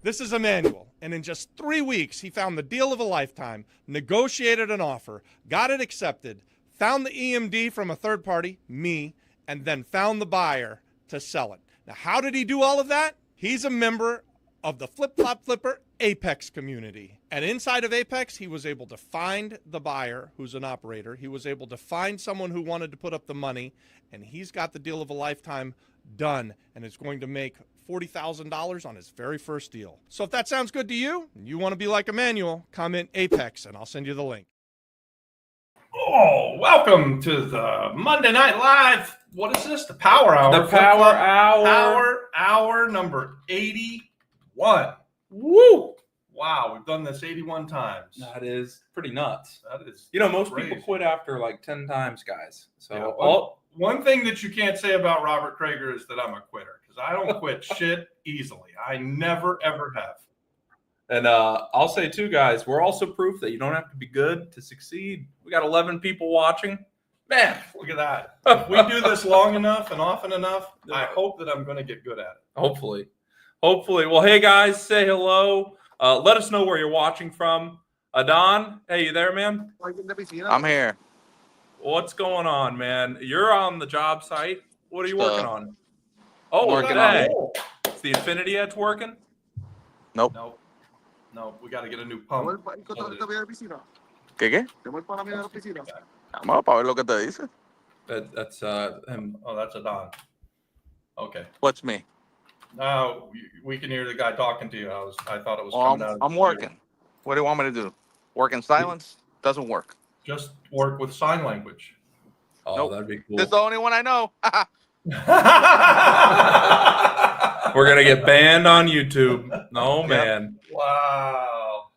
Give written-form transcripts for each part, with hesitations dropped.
This is Emmanuel, and in just 3 weeks, he found the deal of a lifetime, negotiated an offer, got it accepted, found the EMD from a third party, me, and then found the buyer to sell it. Now, how did he do all of that? He's a member of the Flip Flop Flipper Apex community. And inside of Apex, he was able to find the buyer who's an operator. He was able to find someone who wanted to put up the money, and he's got the deal of a lifetime done and is going to make $40,000 on his very first deal. So if that sounds good to you, and you want to be like Emmanuel, comment Apex and I'll send you the link. Oh, welcome to the Monday Night Live. What is this? The Power Hour. The Power Hour. Hour number 81. Woo! Wow, we've done this 81 times. That is pretty nuts. That is Most crazy. people quit after like 10 times, guys. So Yeah, one thing that you can't say about Robert Krager is that I'm a quitter, because I don't quit shit easily. I never, ever have. And I'll say too, guys, we're also proof that you don't have to be good to succeed. We got 11 people watching. Man, look at that. If we do this long enough and often enough, I hope that I'm going to get good at it. Hopefully. Well, hey, guys, say hello. Let us know where you're watching from. Adon, hey, you there, man? I'm here. What's going on, man? You're on the job site. What are you working on? Oh, working okay. on It's the Infinity Edge working? Nope. No, we got to get a new pump. ¿Qué? Vamos para ver lo que te dice. That's him. Oh, that's a Don. Okay. What's me? Now we can hear the guy talking to you. I thought it was Well, coming out. I'm working. What do you want me to do? Work in silence? Doesn't work. Just work with sign language. Oh, Nope. that'd be cool. This is the only one I know. We're gonna get banned on YouTube. No, man. Wow.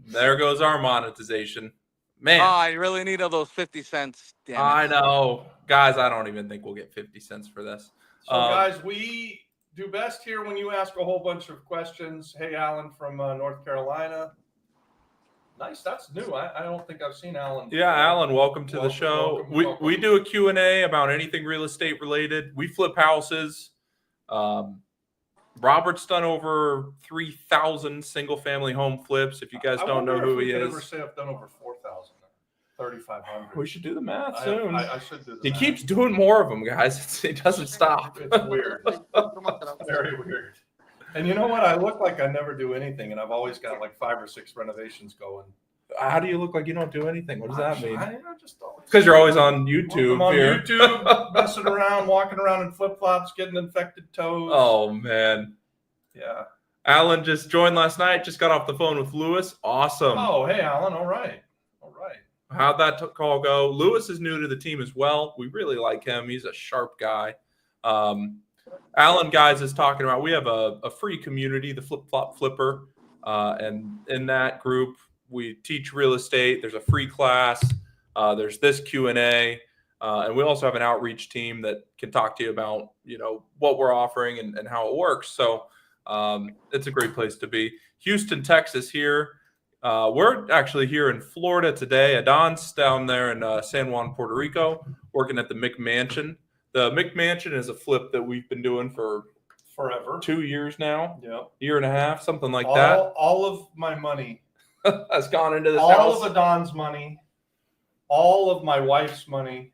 There goes our monetization. Man, Oh, I really need all those 50 cents. Damn it. I know. Guys, I don't even think we'll get 50 cents for this. So, guys, we do best here when you ask a whole bunch of questions. Hey, Alan from North Carolina. Nice. That's new. I don't think I've seen Alan. Yeah, Alan, welcome to the show. welcome. We do a Q&A about anything real estate related. We flip houses. Robert's done over 3,000 single family home flips. If you guys don't know who he I is, ever say I've done over 4,000, 3,500. we should do the math soon. I should do He that. keeps doing more of them, guys. He doesn't stop. It's weird. Very weird. And you know what? I look like I never do anything, and I've always got like 5 or 6 renovations going. How do you look like you don't do anything? What does that mean? I just always. Because you're always on YouTube. I'm on here. YouTube, messing around, walking around in flip flops, getting infected toes. Oh, man. Yeah. Alan just joined last night. Just got off the phone with Lewis. Awesome. Oh, hey, Alan. All right. How'd that call go? Lewis is new to the team as well. We really like him. He's a sharp guy. Alan, guys, is talking about, we have a free community, the Flip Flop Flipper. And in that group, we teach real estate. There's a free class. There's this Q&A. And we also have an outreach team that can talk to you about, what we're offering and how it works. So it's a great place to be. Houston, Texas here. We're actually here in Florida today. Adon's down there in San Juan, Puerto Rico, working at the McMansion. The McMansion is a flip that we've been doing for Forever. 2 years now, Yep. year and a half, something like that. All of my money, Has gone into this all house. of Adon's money, all of my wife's money,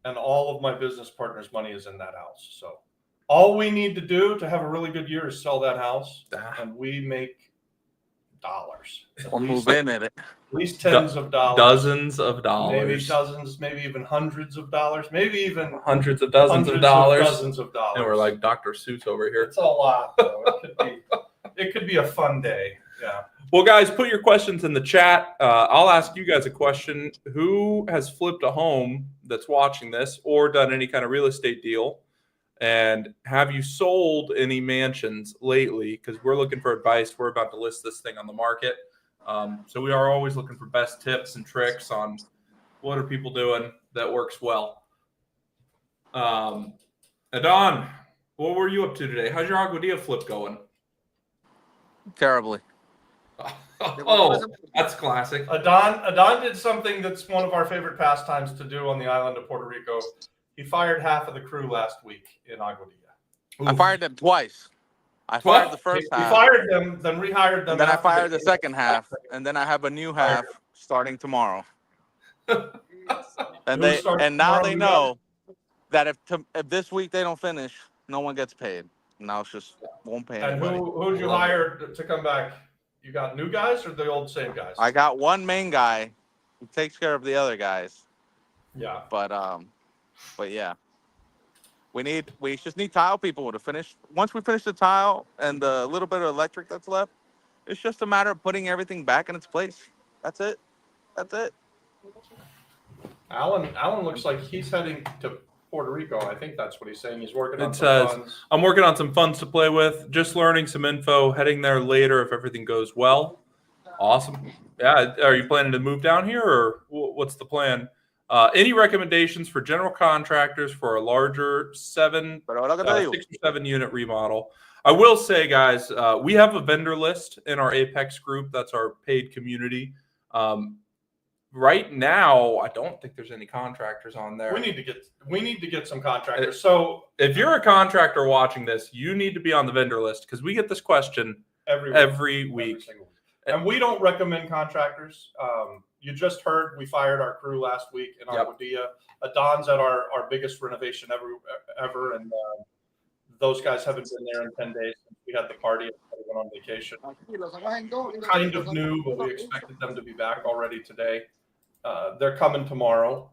and all of my business partner's money is in that house. So all we need to do to have a really good year is sell that house, and we make dollars. Or move in it. At least tens of dollars. Dozens of dollars. Maybe dozens, maybe even hundreds of dollars, maybe even Hundreds of dozens hundreds of dollars. Dozens of dollars. And we're like Dr. Seuss over here. It's a lot, though. It could be a fun day. Yeah. Well, guys, put your questions in the chat. I'll ask you guys a question. Who has flipped a home that's watching this or done any kind of real estate deal? And have you sold any mansions lately? Because we're looking for advice. We're about to list this thing on the market. So we are always looking for best tips and tricks on what are people doing that works well. Adon, what were you up to today? How's your Aguadilla flip going? Terribly. Oh, that's classic. Adon did something that's one of our favorite pastimes to do on the island of Puerto Rico. He fired half of the crew last week in Aguadilla. I fired them twice. I fired the We first half, fired them, then rehired them. and then I after fired they the second half, and then I have a new half starting tomorrow. And Who starts now tomorrow, they you know that if this week they don't finish, no one gets paid. Now it's just won't pay And anybody. who'd you hire to come back? You got new guys or the old same guys? I got one main guy who takes care of the other guys, Yeah. but yeah, we just need tile people to finish. Once we finish the tile and the little bit of electric that's left, it's just a matter of putting everything back in its place. That's it. Alan looks like he's heading to Puerto Rico. I think that's what he's saying. He's working on It some says, funds. I'm working on some funds to play with, just learning some info, heading there later if everything goes well. Awesome. Yeah. Are you planning to move down here, or what's the plan? Any recommendations for general contractors for a larger 6 or 7 unit remodel? I will say, guys, we have a vendor list in our Apex group. That's our paid community. Right now, I don't think there's any contractors on there. We need to get some contractors. So if you're a contractor watching this, you need to be on the vendor list, because we get this question every week. single week. And we don't recommend contractors. You just heard we fired our crew last week in Aguadilla. Adon's at our biggest renovation ever, and those guys haven't been there in 10 days since we had the party and went on vacation. Kind of new, but we expected them to be back already today. They're coming tomorrow.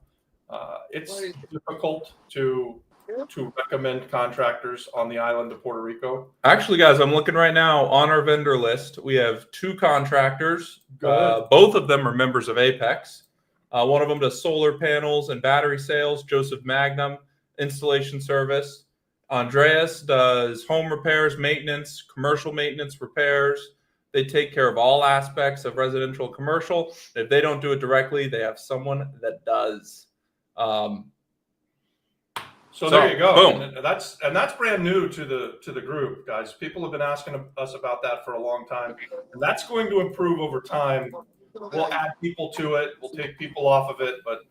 It's difficult to recommend contractors on the island of Puerto Rico. Actually, guys, I'm looking right now on our vendor list. We have 2 contractors. Good. Both of them are members of Apex. One of them does solar panels and battery sales. Joseph Magnum, installation service. Andreas does home repairs, maintenance, commercial maintenance, repairs. They take care of all aspects of residential and commercial. If they don't do it directly, they have someone that does. So there you go. Boom. And that's brand new to the group, guys. People have been asking us about that for a long time, and that's going to improve over time. We'll add people to it. We'll take people off of it, but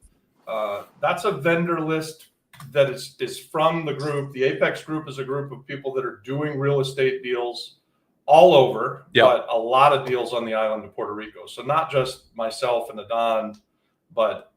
that's a vendor list that is from the group. The Apex group is a group of people that are doing real estate deals all over, but a lot of deals on the island of Puerto Rico. So not just myself and Adon, but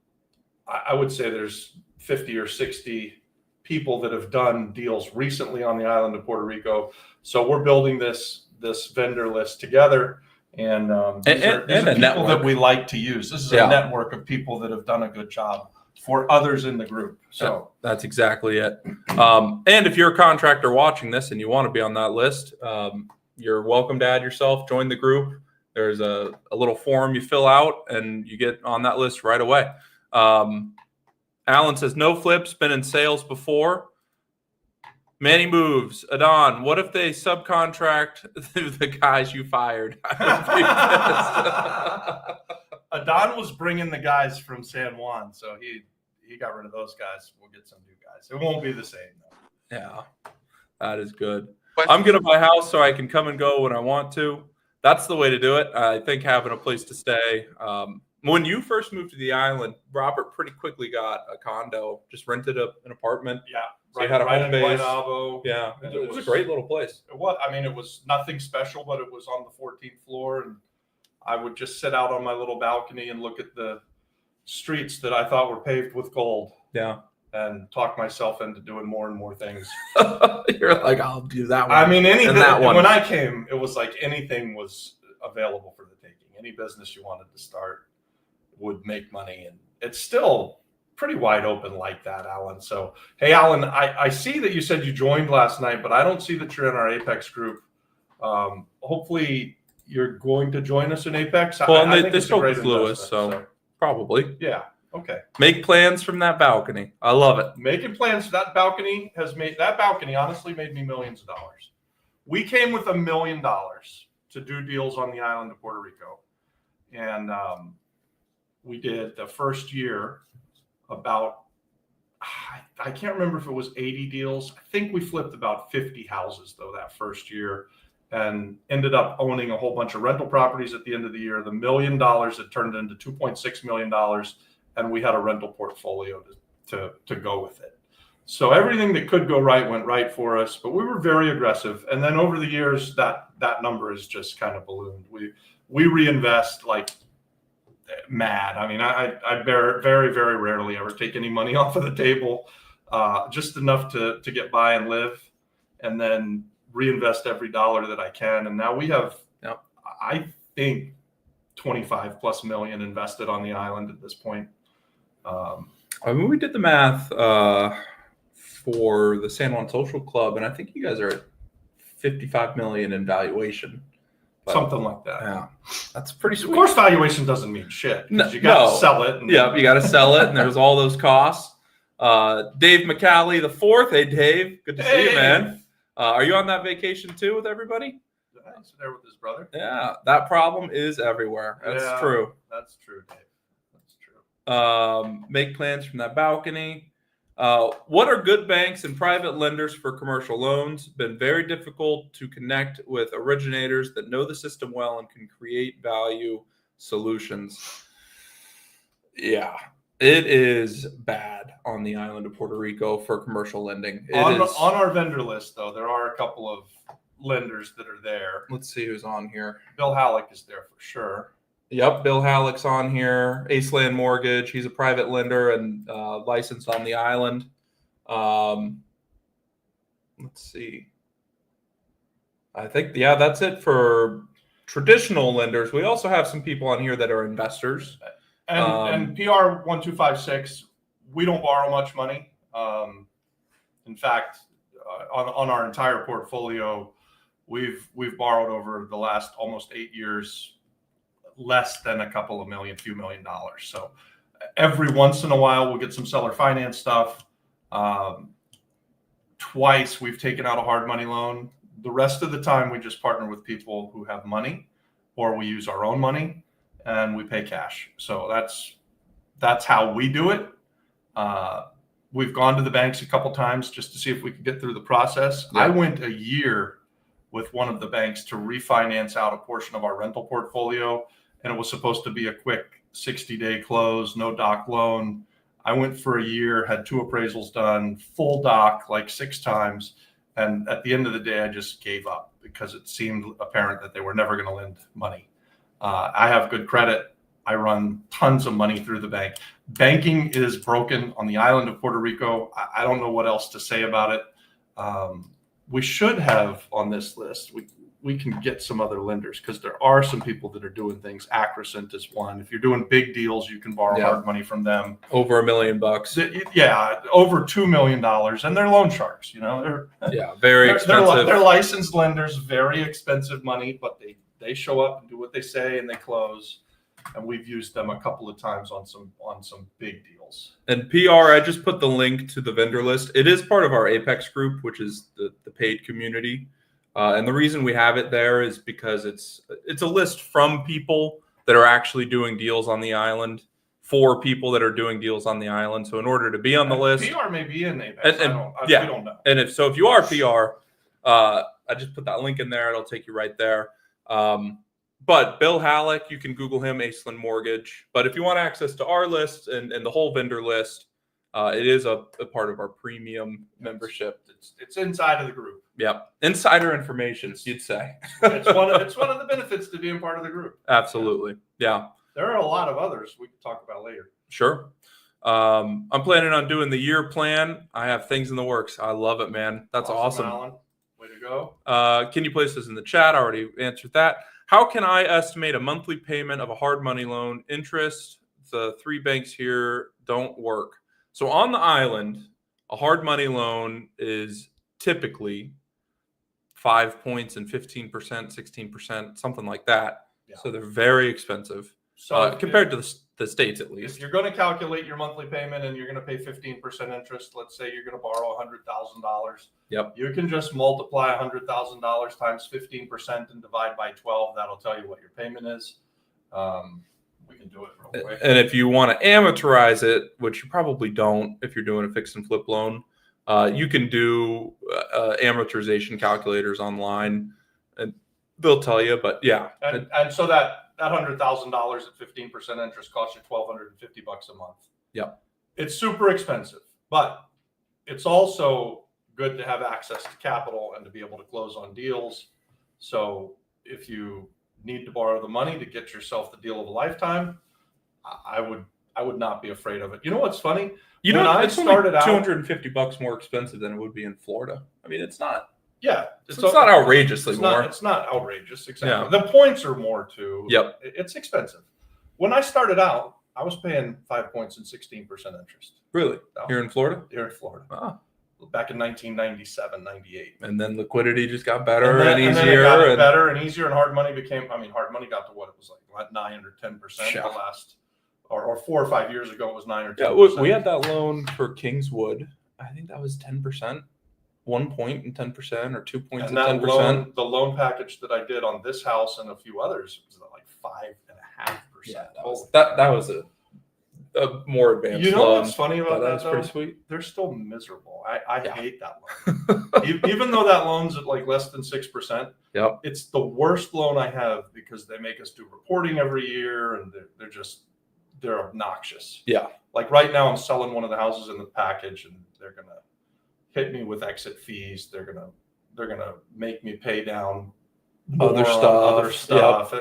I would say there's 50 or 60 people that have done deals recently on the island of Puerto Rico. So we're building this vendor list together, and these are people network that we like to use. This is a network of people that have done a good job for others in the group. So that's exactly it. And if you're a contractor watching this and you want to be on that list, you're welcome to add yourself, join the group. There's a little form you fill out and you get on that list right away. Alan says, no flips, been in sales before. Manny moves. Adon, what if they subcontract the guys you fired? Adon was bringing the guys from San Juan, so he got rid of those guys. We'll get some new guys. It won't be the same, though. Yeah, that is good. I'm going to buy a house so I can come and go when I want to. That's the way to do it. I think having a place to stay. When you first moved to the island, Robert pretty quickly got a condo, just rented an apartment. Yeah. So you had a home base. Yeah. It was a great little place. It was nothing special, but it was on the 14th floor. And I would just sit out on my little balcony and look at the streets that I thought were paved with gold. Yeah. And talk myself into doing more and more things. You're like, I'll do that one. I mean, that one. When I came, it was like anything was available for the taking. Any business you wanted to start would make money. And it's still pretty wide open like that, Alan. So, hey, Alan, I see that you said you joined last night, but I don't see that you're in our Apex group. Hopefully you're going to join us in Apex. Well, I and think they it's a spoke great with Lewis, investment, so probably. yeah. Okay. Make plans from that balcony. I love it. Making plans. That balcony honestly made me millions of dollars. We came with $1 million to do deals on the island of Puerto Rico. And we did the first year about, I can't remember if it was 80 deals. I think we flipped about 50 houses though that first year, and ended up owning a whole bunch of rental properties at the end of the year. The $1 million had turned into $2.6 million. And we had a rental portfolio to go with it. So everything that could go right went right for us, but we were very aggressive. And then over the years, that number is just kind of ballooned. We reinvest like mad. I mean, I very, very rarely ever take any money off of the table, just enough to get by and live, and then reinvest every dollar that I can. And now we have, I think, 25 plus million invested on the island at this point. I mean, we did the math for the San Juan Social Club, and I think you guys are at 55 million in valuation. But, something like that. Yeah, that's pretty sweet. Of course, valuation doesn't mean shit. No, You got no. to sell it. And Yeah, you got to sell it, and there's all those costs. Dave McCallie the fourth. Hey, Dave, good to see you, man. Are you on that vacation too with everybody? He's there with his brother. Yeah, that problem is everywhere. That's Yeah. true. That's true, Dave. That's true. Make plans from that balcony. What are good banks and private lenders for commercial loans? Been very difficult to connect with originators that know the system well and can create value solutions. Yeah, it is bad on the island of Puerto Rico for commercial lending. On our vendor list, though, there are a couple of lenders that are there. Let's see who's on here. Bill Halleck is there for sure. Yep, Bill Halleck's on here. Aceland Mortgage. He's a private lender and licensed on the island. Let's see. I think, that's it for traditional lenders. We also have some people on here that are investors. And PR 1256, we don't borrow much money. In fact, on our entire portfolio, we've borrowed over the last almost 8 years less than a few million dollars. So every once in a while we'll get some seller finance stuff. Twice we've taken out a hard money loan. The rest of the time we just partner with people who have money, or we use our own money and we pay cash. So that's how we do it. We've gone to the banks a couple times just to see if we could get through the process. Yeah. I went a year with one of the banks to refinance out a portion of our rental portfolio, and it was supposed to be a quick 60-day close, no doc loan. I went for a year, had 2 appraisals done, full doc like 6 times. And at the end of the day, I just gave up because it seemed apparent that they were never going to lend money. I have good credit. I run tons of money through the bank. Banking is broken on the island of Puerto Rico. I don't know what else to say about it. We should have on this list, we can get some other lenders because there are some people that are doing things. Acrosant is one. If you're doing big deals, you can borrow hard money from them. Over $1 million. Yeah, over $2 million, and they're loan sharks. They're very expensive. They're licensed lenders, very expensive money, but they show up and do what they say and they close. And we've used them a couple of times on some big deals. And PR, I just put the link to the vendor list. It is part of our Apex group, which is the paid community. And the reason we have it there is because it's a list from people that are actually doing deals on the island for people that are doing deals on the island. So in order to be on the list, PR may be in Apex. we don't know. And if you are PR, I just put that link in there. It'll take you right there. But Bill Halleck, you can Google him, Aceland Mortgage. But if you want access to our list and the whole vendor list, it is a part of our premium membership. It's inside of the group. Yep. Insider information, you'd say. It's one of the benefits to being part of the group. Absolutely. Yeah. There are a lot of others we can talk about later. Sure. I'm planning on doing the year plan. I have things in the works. I love it, man. That's awesome. Alan. Way to go. Can you place this in the chat? I already answered that. How can I estimate a monthly payment of a hard money loan? Interest, the 3 banks here don't work. So on the island, a hard money loan is typically 5 points and 15%, 16%, something like that. Yeah. So they're very expensive. So compared to the States, at least. If you're going to calculate your monthly payment and you're going to pay 15% interest, let's say you're going to borrow $100,000. Yep. You can just multiply $100,000 times 15% and divide by 12. That'll tell you what your payment is. We can do it real quick. And if you want to amortize it, which you probably don't if you're doing a fix and flip loan, you can do amortization calculators online, and they'll tell you. But yeah, and so that $100,000 at 15% interest costs you $1,250 a month. Yep. It's super expensive, but it's also good to have access to capital and to be able to close on deals. So if you need to borrow the money to get yourself the deal of a lifetime, I would not be afraid of it. You know what's funny? You When know, I it's started only out- $250 more expensive than it would be in Florida. I mean, it's not. Yeah, It's not outrageously it's more. not, it's not outrageous. Exactly. The points are more too. Yep. It's expensive. When I started out, I was paying 5 points and 16% interest Really? Here in Florida? here in Florida Ah. back in 1997, 98. And then liquidity just got better and, then it easier. got better and easier, and hard money became. I mean, hard money got to what it was like 9 or 10% Yeah. the last, or 4 or 5 years ago it was 9 or 10%. Yeah, we had that loan for Kingswood. I think that was 10%, 1 point and 10%, or 2 points And and that 10%. the loan package that I did on this house and a few others was like 5.5%. That was a more advanced You know loan. what's funny But about that that? was Though? pretty sweet. They're still miserable. I Yeah. hate that loan. Even though that loan's at like less than 6%, Yep. it's the worst loan I have because they make us do reporting every year, and they're obnoxious. Yeah. Like right now, I'm selling one of the houses in the package, and they're gonna hit me with exit fees. They're gonna make me pay down Other more on stuff. Other stuff.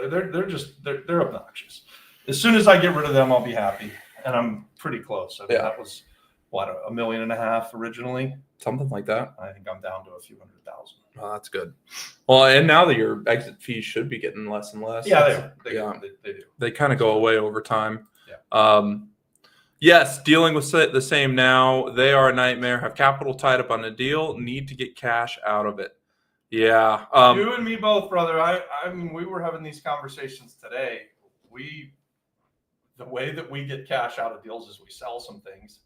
They're obnoxious. As soon as I get rid of them, I'll be happy, and I'm pretty close. I mean, Yeah. that was what, $1.5 million originally. Something like that. I think I'm down to a few $100,000. Oh, that's good. Well, and now that your exit fees should be getting less and less. Yeah, they do. They kind of go away over time. Yeah. Yes, dealing with the same now. They are a nightmare. Have capital tied up on a deal. Need to get cash out of it. Yeah. You and me both, brother. I mean, we were having these conversations today. The way that we get cash out of deals is we sell some things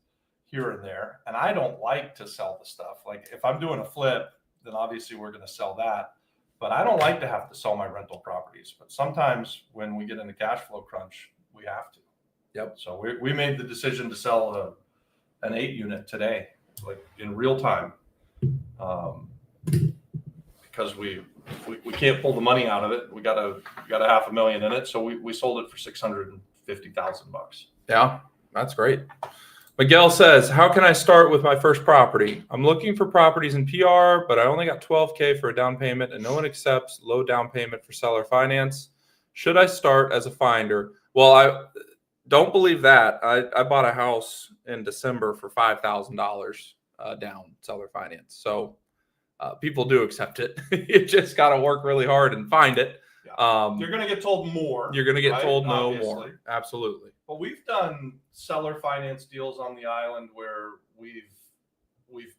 here and there. And I don't like to sell the stuff. Like if I'm doing a flip, then obviously we're going to sell that. But I don't like to have to sell my rental properties. But sometimes when we get in a cash flow crunch, we have to. Yep. So we made the decision to sell an 8 unit today, like in real time. Because we can't pull the money out of it. We got a $500,000 in it. So we sold it for $650,000. Yeah, that's great. Miguel says, how can I start with my first property? I'm looking for properties in PR, but I only got $12,000 for a down payment and no one accepts low down payment for seller finance. Should I start as a finder? Well, I don't believe that. I bought a house in December for $5,000 down seller finance. So people do accept it. You just got to work really hard and find it. You're going to get told more. You're going to get right? told no Obviously. more. Absolutely. But we've done seller finance deals on the island where we've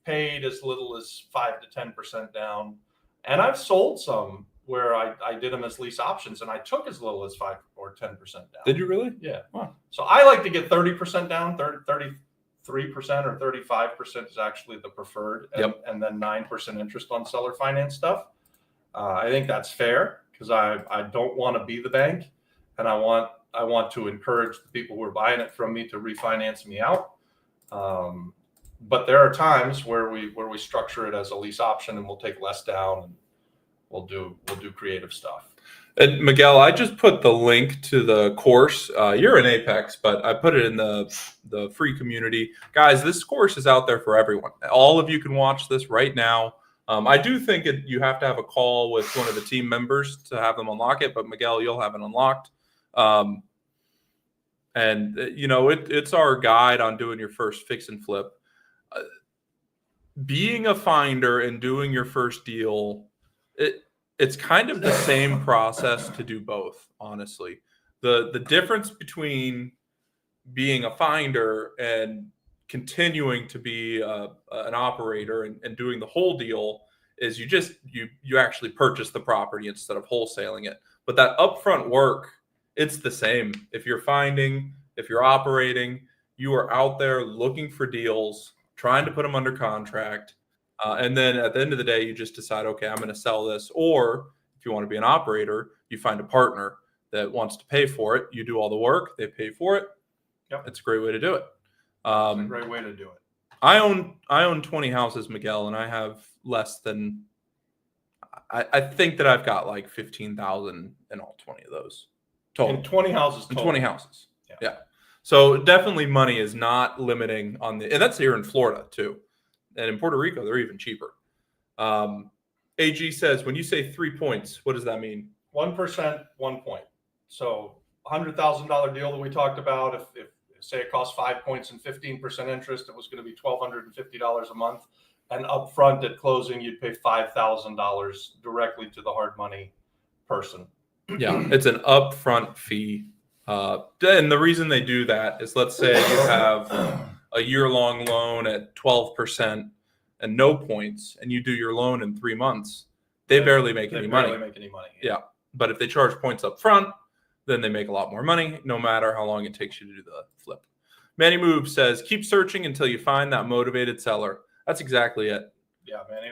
paid as little as 5 to 10% down, and I've sold some where I did them as lease options, and I took as little as 5 or 10% down. Did you really? Yeah. Wow. So I like to get 30% down. 33% or 35% is actually the preferred, and then 9% interest on seller finance stuff. I think that's fair because I don't want to be the bank, and I want to encourage the people who are buying it from me to refinance me out. But there are times where we structure it as a lease option, and we'll take less down, and we'll do creative stuff. And Miguel, I just put the link to the course. You're in Apex, but I put it in the free community. Guys, this course is out there for everyone. All of you can watch this right now. I do think you have to have a call with one of the team members to have them unlock it, but Miguel, you'll have it unlocked. And it's our guide on doing your first fix and flip. Being a finder and doing your first deal, it's kind of the same process to do both, honestly. The difference between being a finder and continuing to be an operator and doing the whole deal is you actually purchase the property instead of wholesaling it. But that upfront work, it's the same. If you're finding, if you're operating, you are out there looking for deals, trying to put them under contract. And then at the end of the day, you just decide, okay, I'm going to sell this. Or if you want to be an operator, you find a partner that wants to pay for it. You do all the work, they pay for it. Yep. It's a great way to do it. It's a great way to do it. I own 20 houses, Miguel, and I have less than, I think that I've got like 15,000 in all 20 of those total. In 20 houses In total. 20 houses. Yeah. Yeah. So definitely money is not limiting on and that's here in Florida too. And in Puerto Rico, they're even cheaper. AG says, when you say 3 points, what does that mean? 1%, 1 point. So $100,000 deal that we talked about, if say it costs 5 points and 15% interest, it was going to be $1,250 a month. And upfront at closing, you'd pay $5,000 directly to the hard money person. Yeah, it's an upfront fee. And the reason they do that is, let's say you have a year-long loan at 12% and no points, and you do your loan in 3 months, they barely make any money. Yeah, but if they charge points up front, then they make a lot more money, no matter how long it takes you to do the flip. Manny Move says, keep searching until you find that motivated seller. That's exactly it. Yeah, Manny,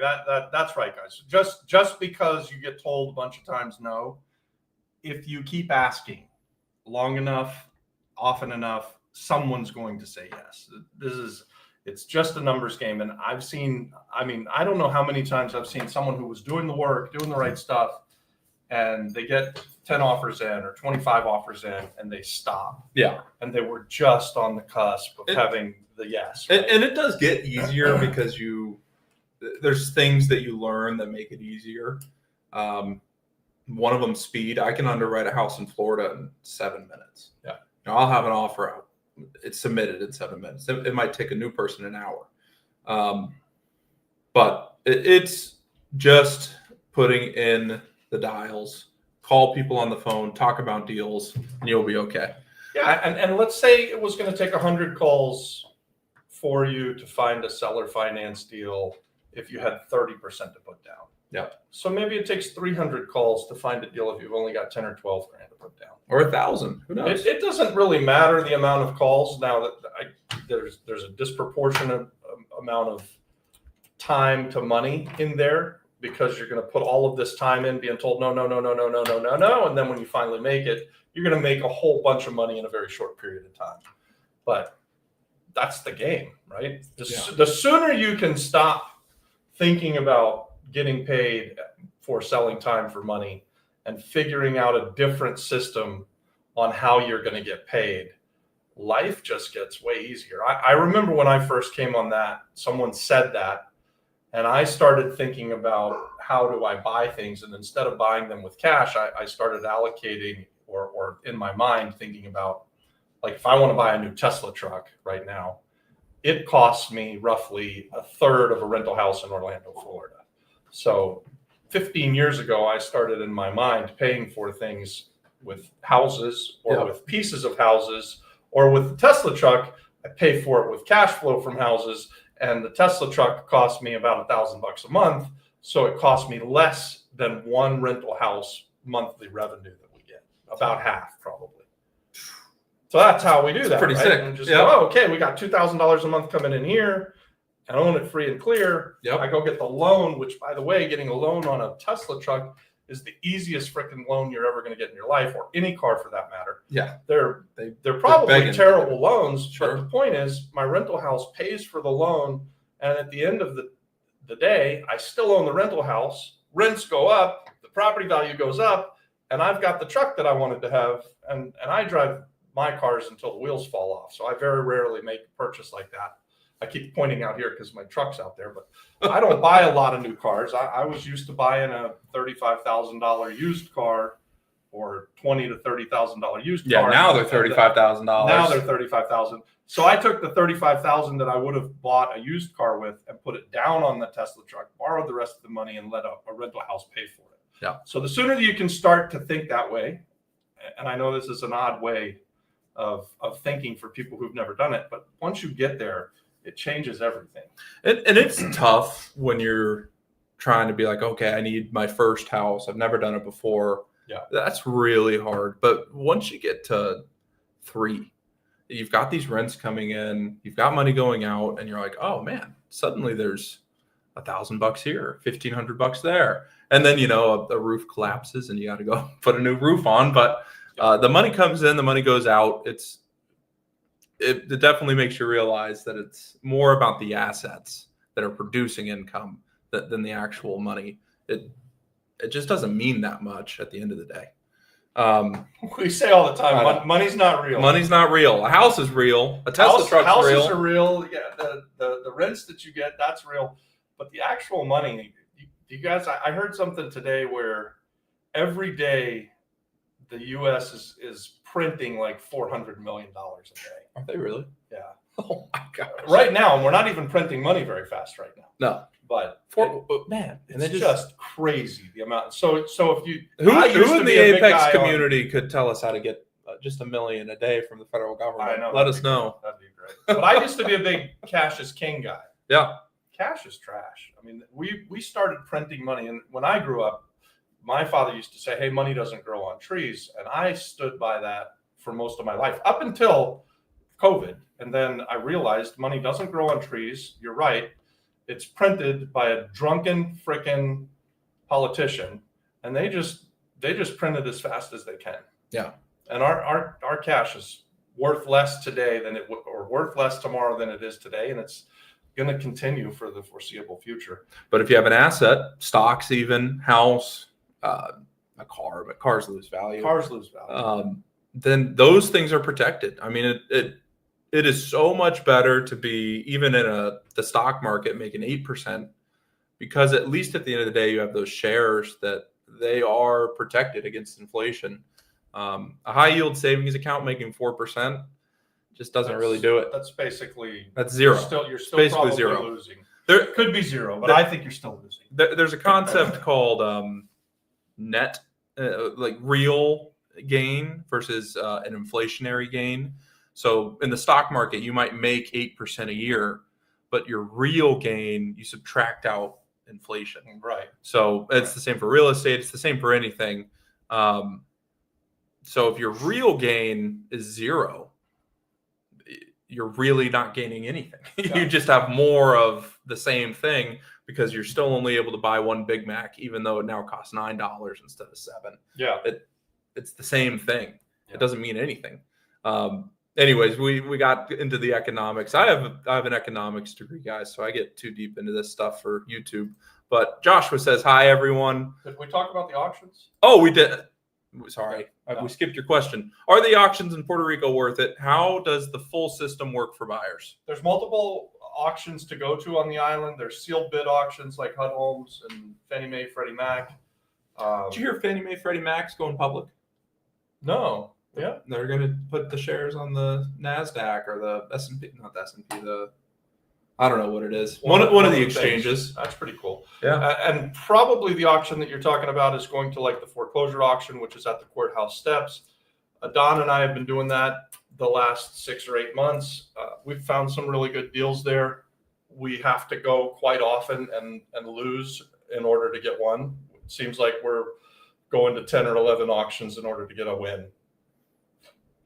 that's right, guys. Just because you get told a bunch of times no, if you keep asking long enough, often enough, someone's going to say yes. It's just a numbers game. And I don't know how many times I've seen someone who was doing the work, doing the right stuff, and they get 10 offers in or 25 offers in and they stop. Yeah. And they were just on the cusp of having the yes. Right? And it does get easier because there's things that you learn that make it easier. One of them, speed. I can underwrite a house in Florida in 7 minutes. Yeah. I'll have an offer out. It's submitted in 7 minutes. It might take a new person an hour. But it's just putting in the dials, call people on the phone, talk about deals, and you'll be okay. Yeah, and let's say it was going to take 100 calls for you to find a seller finance deal if you had 30% to put down. Yeah. So maybe it takes 300 calls to find a deal if you've only got 10 or 12 grand to put down. Or 1,000. Who knows? It doesn't really matter the amount of calls now that there's a disproportionate amount of time to money in there, because you're going to put all of this time in being told no, and then when you finally make it, you're going to make a whole bunch of money in a very short period of time. But that's the game, right? The sooner you can stop thinking about getting paid for selling time for money and figuring out a different system on how you're going to get paid, life just gets way easier. I remember when I first came on that, someone said that, and I started thinking about how do I buy things. And instead of buying them with cash, I started allocating or in my mind thinking about, like, if I want to buy a new Tesla truck right now, it costs me roughly a third of a rental house in Orlando, Florida. So 15 years ago, I started in my mind paying for things with houses or with pieces of houses, or with the Tesla truck, I pay for it with cash flow from houses. And the Tesla truck cost me about $1,000 a month. So it cost me less than one rental house monthly revenue that we get, about half probably. So that's how we do that. Pretty right? sick. And just go, okay, we got $2,000 a month coming in here and own it free and clear. Yep. I go get the loan, which, by the way, getting a loan on a Tesla truck is the easiest freaking loan you're ever going to get in your life, or any car for that matter. Yeah. They're probably begging. terrible loans, Sure. but the point is my rental house pays for the loan. And at the end of the day, I still own the rental house. Rents go up, the property value goes up, and I've got the truck that I wanted to have. And I drive my cars until the wheels fall off. So I very rarely make a purchase like that. I keep pointing out here because my truck's out there, but I don't buy a lot of new cars. I was used to buying a $35,000 used car or $20,000 to $30,000 used car. Yeah, now they're $35,000. Now they're $35,000. So I took the $35,000 that I would have bought a used car with and put it down on the Tesla truck, borrowed the rest of the money, and let a rental house pay for it. Yeah. So the sooner that you can start to think that way, and I know this is an odd way of thinking for people who've never done it, but once you get there, it changes everything. And it's tough when you're trying to be like, okay, I need my first house. I've never done it before. Yeah. That's really hard. But once you get to 3, you've got these rents coming in, you've got money going out, and you're like, oh man, suddenly there's $1,000 here, $1,500 there. And then, a roof collapses and you got to go put a new roof on. But the money comes in, the money goes out. It definitely makes you realize that it's more about the assets that are producing income than the actual money. It just doesn't mean that much at the end of the day. We say all the I know. time, money's not real. Money's not real. A house is real. A Tesla truck's Houses real. are real. Yeah, the rents that you get, that's real. But the actual money, you guys, I heard something today where every day the U.S. is printing like $400 million a day. Are they really? Yeah. Oh my god! Right now, and we're not even printing money very fast right now. No, But man, and it's they just crazy the amount. So if you who I used in to the be a big Apex guy on- community could tell us how to get just $1 million a day from the federal government? I know. Let that'd us be know. great. That'd be great. But I used to be a big cash is king guy. Yeah. Cash is trash. I mean, we started printing money, and when I grew up, my father used to say, "Hey, money doesn't grow on trees," and I stood by that for most of my life up until COVID, and then I realized money doesn't grow on trees. You're right; it's printed by a drunken frickin' politician, and they just print it as fast as they can. Yeah. And our cash is worth less today than it or worth less tomorrow than it is today, and it's going to continue for the foreseeable future. But if you have an asset, stocks, even house, a car, but cars lose value. Cars lose value. Then those things are protected. I mean, it is so much better to be even in the stock market making 8%, because at least at the end of the day you have those shares that they are protected against inflation. A high yield savings account making 4% just doesn't really do it. That's basically That's zero. You're still Basically probably zero. losing. There It could be zero, but I think you're still losing. there's a concept called net, like real gain versus an inflationary gain. So in the stock market, you might make 8% a year, but your real gain, you subtract out inflation. Right. So it's the same for real estate. It's the same for anything. So if your real gain is zero, you're really not gaining anything. Yeah. You just have more of the same thing because you're still only able to buy one Big Mac, even though it now costs $9 instead of $7. Yeah. It's the same thing. Yeah. It doesn't mean anything. Anyways, we got into the economics. I have an economics degree, guys, so I get too deep into this stuff for YouTube. But Joshua says, hi, everyone. Did we talk about the auctions? Oh, we did. Sorry, No. we skipped your question. Are the auctions in Puerto Rico worth it? How does the full system work for buyers? There's multiple auctions to go to on the island. There's sealed bid auctions like HUD Homes and Fannie Mae, Freddie Mac. Did you hear Fannie Mae, Freddie Mac's going public? No. Yeah. They're going to put the shares on the NASDAQ or the S&P, not the S&P, I don't know what it is. One of the things. exchanges. That's pretty cool. Yeah. And probably the auction that you're talking about is going to like the foreclosure auction, which is at the courthouse steps. Don and I have been doing that the last 6 or 8 months. We've found some really good deals there. We have to go quite often and lose in order to get one. It seems like we're going to 10 or 11 auctions in order to get a win.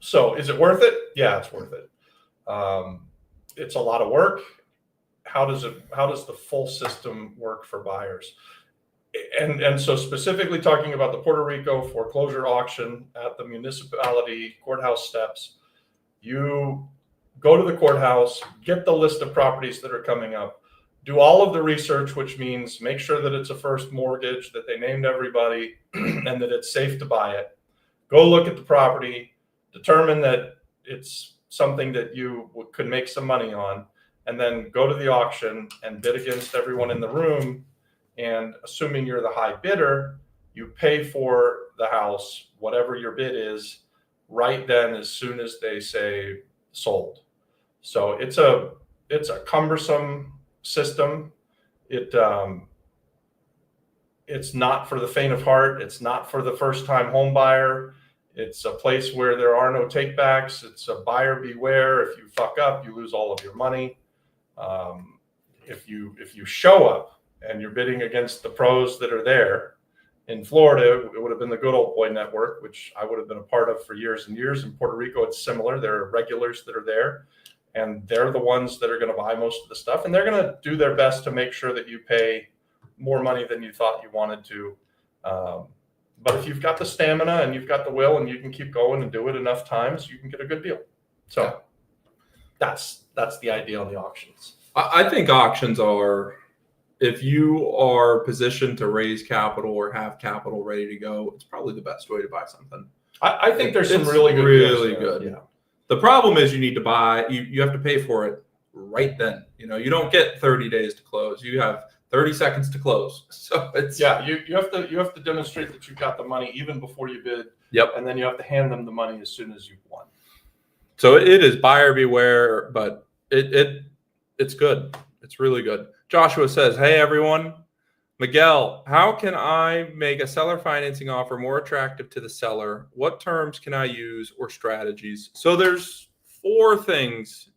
So is it worth it? Yeah, it's worth it. It's a lot of work. How does the full system work for buyers? And so specifically talking about the Puerto Rico foreclosure auction at the municipality courthouse steps, you go to the courthouse, get the list of properties that are coming up, do all of the research, which means make sure that it's a first mortgage, that they named everybody, and that it's safe to buy it. Go look at the property, determine that it's something that you could make some money on, and then go to the auction and bid against everyone in the room. And assuming you're the high bidder, you pay for the house, whatever your bid is, right then as soon as they say sold. So it's a cumbersome system. It's not for the faint of heart. It's not for the first time home buyer. It's a place where there are no takebacks. It's a buyer beware. If you fuck up, you lose all of your money. If you show up and you're bidding against the pros that are there in Florida, it would have been the Good Old Boy Network, which I would have been a part of for years and years. In Puerto Rico, it's similar. There are regulars that are there, and they're the ones that are going to buy most of the stuff, and they're going to do their best to make sure that you pay more money than you thought you wanted to. But if you've got the stamina and you've got the will and you can keep going and do it enough times, you can get a good deal. So that's the idea on the auctions. I think auctions are if you are positioned to raise capital or have capital ready to go, it's probably the best way to buy something. I think there's some It's really good. really deals there. good. Yeah. The problem is you need to buy, you have to pay for it right then. You know, you don't get 30 days to close. You have 30 seconds to close. So it's Yeah, you have to demonstrate that you've got the money even before you bid. Yep. And then you have to hand them the money as soon as you've won. So it is buyer beware, but it's good. It's really good. Joshua says, "Hey everyone, Miguel, how can I make a seller financing offer more attractive to the seller? What terms can I use or strategies?" So there's 4 things.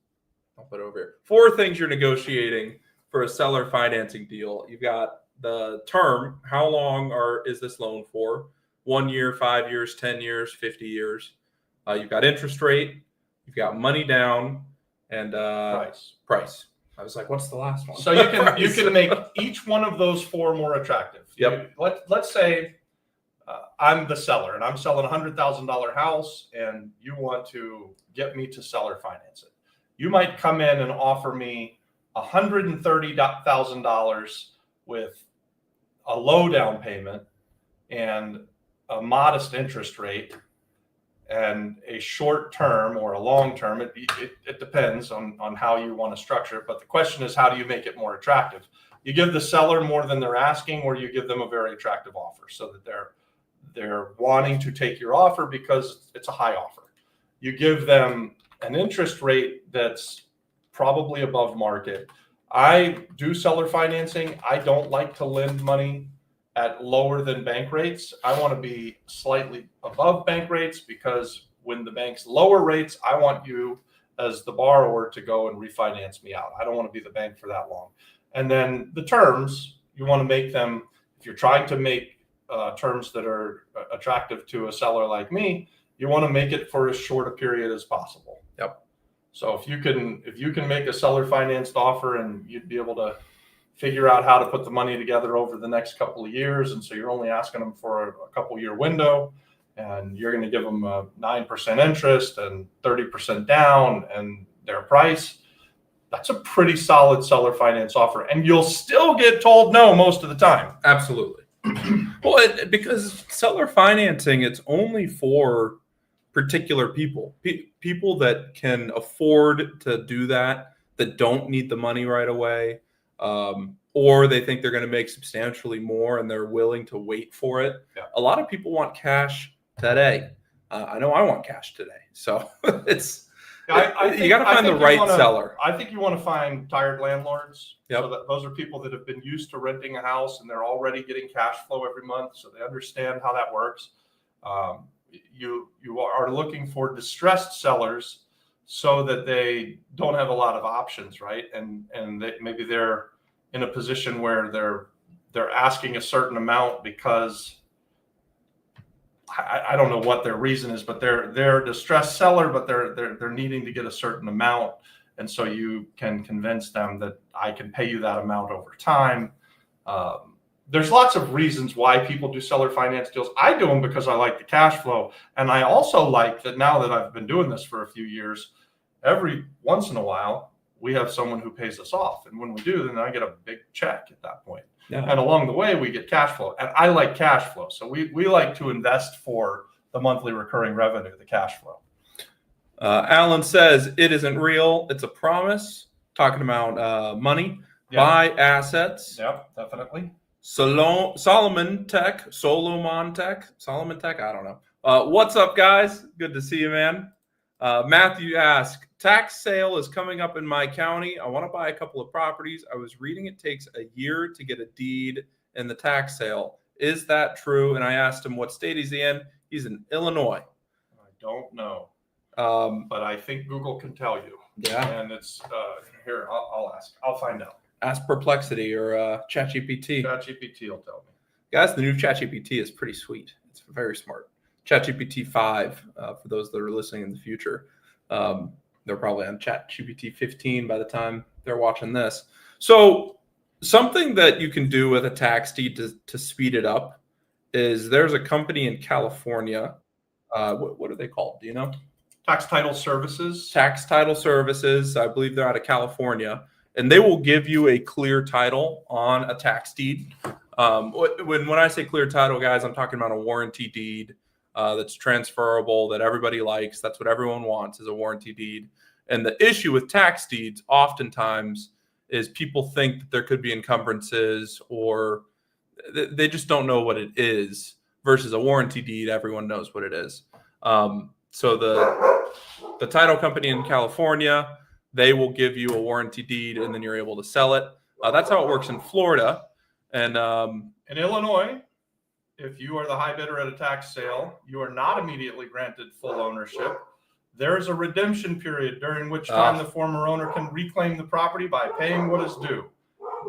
I'll put it over here. 4 things you're negotiating for a seller financing deal. You've got the term. How long is this loan for? 1 year, 5 years, 10 years, 50 years. You've got interest rate. You've got money down and price. I was like, what's the last one? So you can make each one of those 4 more attractive. Yep. Let's say I'm the seller and I'm selling a $100,000 house, and you want to get me to seller finance it. You might come in and offer me $130,000 with a low down payment and a modest interest rate and a short term or a long term. It depends on how you want to structure it. But the question is, how do you make it more attractive? You give the seller more than they're asking, or you give them a very attractive offer so that they're wanting to take your offer because it's a high offer. You give them an interest rate that's probably above market. I do seller financing. I don't like to lend money at lower than bank rates. I want to be slightly above bank rates, because when the bank's lower rates, I want you as the borrower to go and refinance me out. I don't want to be the bank for that long. And then the terms, you want to make them, if you're trying to make terms that are attractive to a seller like me, you want to make it for as short a period as possible. Yep. So if you can make a seller financed offer, and you'd be able to figure out how to put the money together over the next couple of years, and so you're only asking them for a couple year window, and you're going to give them a 9% interest and 30% down and their price, that's a pretty solid seller finance offer, and you'll still get told no most of the time. Absolutely. Well, because seller financing, it's only for particular people, people that can afford to do that don't need the money right away. Or they think they're going to make substantially more and they're willing to wait for it. Yeah. A lot of people want cash today. I know I want cash today. So it's, you got to find the right seller. I think you want to find tired landlords. Yep. So that those are people that have been used to renting a house and they're already getting cash flow every month, so they understand how that works. You are looking for distressed sellers so that they don't have a lot of options, right? And maybe they're in a position where they're asking a certain amount because I don't know what their reason is, but they're a distressed seller, but they're needing to get a certain amount, and so you can convince them that I can pay you that amount over time. There's lots of reasons why people do seller finance deals. I do them because I like the cash flow, and I also like that now that I've been doing this for a few years, every once in a while we have someone who pays us off, and when we do, then I get a big check at that point. Yeah. And along the way, we get cash flow. And I like cash flow. So we like to invest for the monthly recurring revenue, the cash flow. Alan says, it isn't real. It's a promise. Talking about money, Yeah. buy assets. Yep, definitely. Solomon Tech. I don't know. What's up, guys? Good to see you, man. Matthew asks, tax sale is coming up in my county. I want to buy a couple of properties. I was reading it takes a year to get a deed in the tax sale. Is that true? And I asked him what state he's in. He's in Illinois. I don't know, Um, but I think Google can tell you. yeah. And it's here. I'll ask. I'll find out. Ask Perplexity or ChatGPT. ChatGPT will tell me. Guys, the new ChatGPT is pretty sweet. It's very smart. ChatGPT 5, for those that are listening in the future. They're probably on ChatGPT 15 by the time they're watching this. So something that you can do with a tax deed to speed it up is there's a company in California. What are they called? Do you know? Tax title services. Tax Title Services. I believe they're out of California. and they will give you a clear title on a tax deed. When I say clear title, guys, I'm talking about a warranty deed that's transferable, that everybody likes. That's what everyone wants, is a warranty deed. And the issue with tax deeds oftentimes is people think that there could be encumbrances, or they just don't know what it is, versus a warranty deed, everyone knows what it is. So the title company in California, they will give you a warranty deed, and then you're able to sell it. That's how it works in Florida. And in Illinois, if you are the high bidder at a tax sale, you are not immediately granted full ownership. There's a redemption period during which time the former owner can reclaim the property by paying what is due.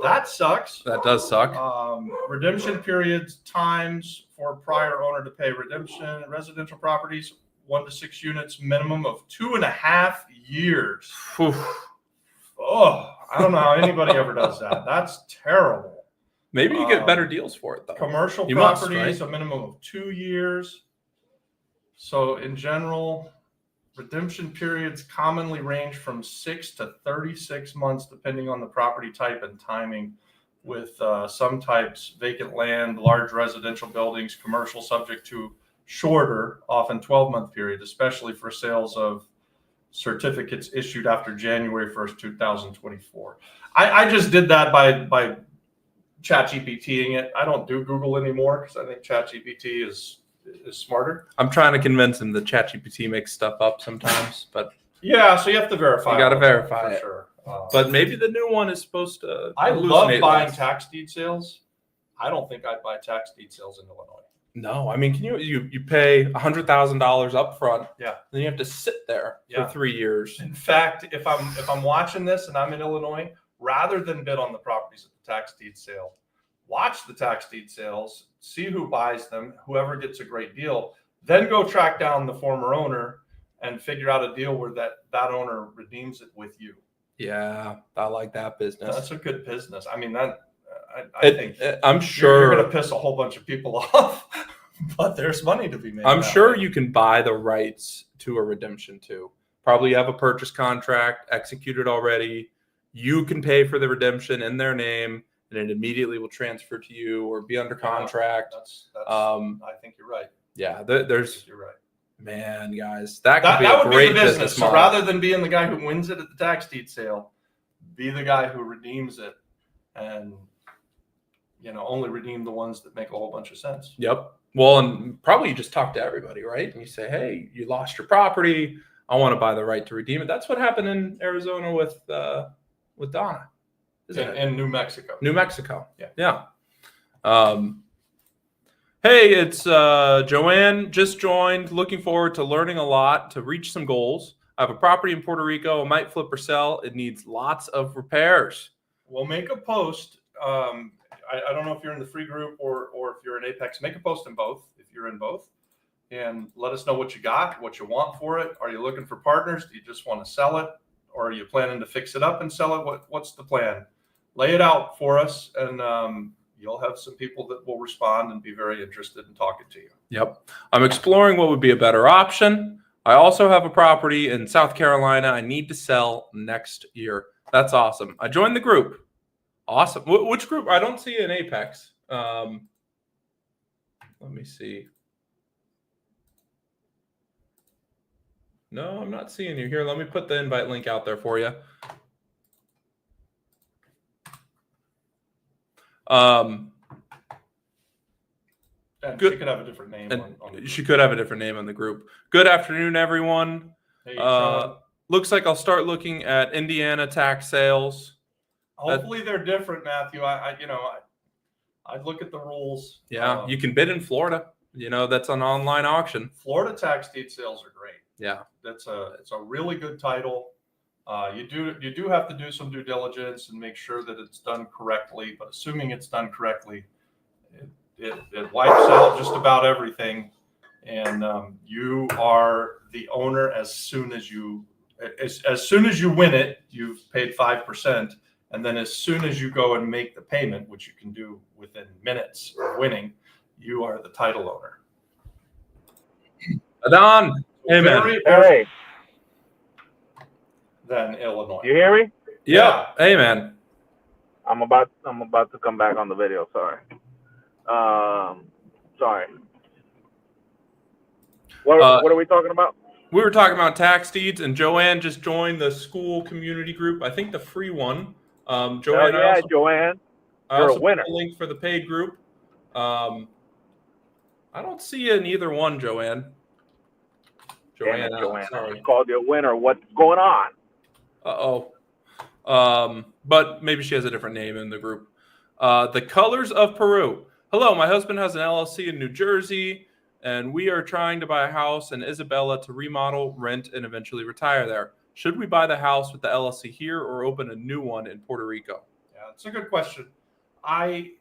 That sucks. That does suck. Redemption periods, times for prior owner to pay redemption, residential properties, 1 to 6 units, minimum of 2.5 years. Oh, I don't know how anybody ever does that. That's terrible. Maybe you get better deals for it, though. Commercial You must, properties, right? a minimum of 2 years. So in general, redemption periods commonly range from 6 to 36 months, depending on the property type and timing, with some types vacant land, large residential buildings, commercial, subject to shorter, often 12-month period, especially for sales of certificates issued after January 1st, 2024. I just did that by ChatGPTing it. I don't do Google anymore because I think ChatGPT is smarter. I'm trying to convince him that ChatGPT makes stuff up sometimes, but yeah, so you have to verify. You got to all that verify for it. sure. But maybe the new one is supposed to. I love hallucinate buying less. tax deed sales. I don't think I'd buy tax deed sales in Illinois. No, I mean, can you pay $100,000 up front? Yeah. Then you have to sit there Yeah. for 3 years. In fact, if I'm watching this and I'm in Illinois, rather than bid on the properties at the tax deed sale, watch the tax deed sales, see who buys them, whoever gets a great deal, then go track down the former owner and figure out a deal where that owner redeems it with you. Yeah, I like that business. That's a good business. I mean, that I think I'm you're sure. going to piss a whole bunch of people off, but there's money to be made. I'm that sure way. you can buy the rights to a redemption too. Probably have a purchase contract executed already. You can pay for the redemption in their name, and it immediately will transfer to you or be under contract. That's I think you're right. Yeah, there's You're right. man, guys, that could be That a would be great the business. So model. rather than being the guy who wins it at the tax deed sale, be the guy who redeems it, and only redeem the ones that make a whole bunch of sense. Yep. Well, and probably you just talk to everybody, right? And you say, "Hey, you lost your property. I want to buy the right to redeem it." That's what happened in Arizona with Donna, isn't it? In New Mexico. New Mexico. Yeah. Hey, it's Joanne, just joined. Looking forward to learning a lot to reach some goals. I have a property in Puerto Rico. I might flip or sell. It needs lots of repairs. We'll make a post. I don't know if you're in the free group or if you're in Apex. Make a post in both if you're in both. And let us know what you got, what you want for it. Are you looking for partners? Do you just want to sell it? Or are you planning to fix it up and sell it? What's the plan? Lay it out for us, and you'll have some people that will respond and be very interested in talking to you. Yep. I'm exploring what would be a better option. I also have a property in South Carolina I need to sell next year. That's awesome. I joined the group. Awesome. Which group? I don't see an Apex. Let me see. No, I'm not seeing you here. Let me put the invite link out there for you. And Good. she could have a different name. And on the she could have a different name on the group. Good afternoon, everyone. Hey, Sean. Looks like I'll start looking at Indiana tax sales. Hopefully they're different, Matthew. I'd look at the rules. Yeah, you can bid in Florida. That's an online auction. Florida tax deed sales are great. Yeah. It's a really good title. You do have to do some due diligence and make sure that it's done correctly. But assuming it's done correctly, it wipes out just about everything, and you are the owner as soon as you win it. You've paid 5%, and then as soon as you go and make the payment, which you can do within minutes of winning, you are the title owner. Adon, hey man. Very Hey, than Illinois. you hear me? Yeah. Hey, man. I'm about to come back on the video. Sorry. Sorry. What are we talking about? We were talking about tax deeds, and Joanne just joined the school community group. I think the free one. Joanne, Oh yeah, Joanne. I You're also a winner. put the link for the paid group. I don't see you in either one, Joanne. Damn it, Joanne. I Sorry. just called you a winner. What's going on? But maybe she has a different name in the group. The Colors of Peru. Hello, my husband has an LLC in New Jersey, and we are trying to buy a house in Isabela to remodel, rent, and eventually retire there. Should we buy the house with the LLC here or open a new one in Puerto Rico? Yeah, it's a good question. I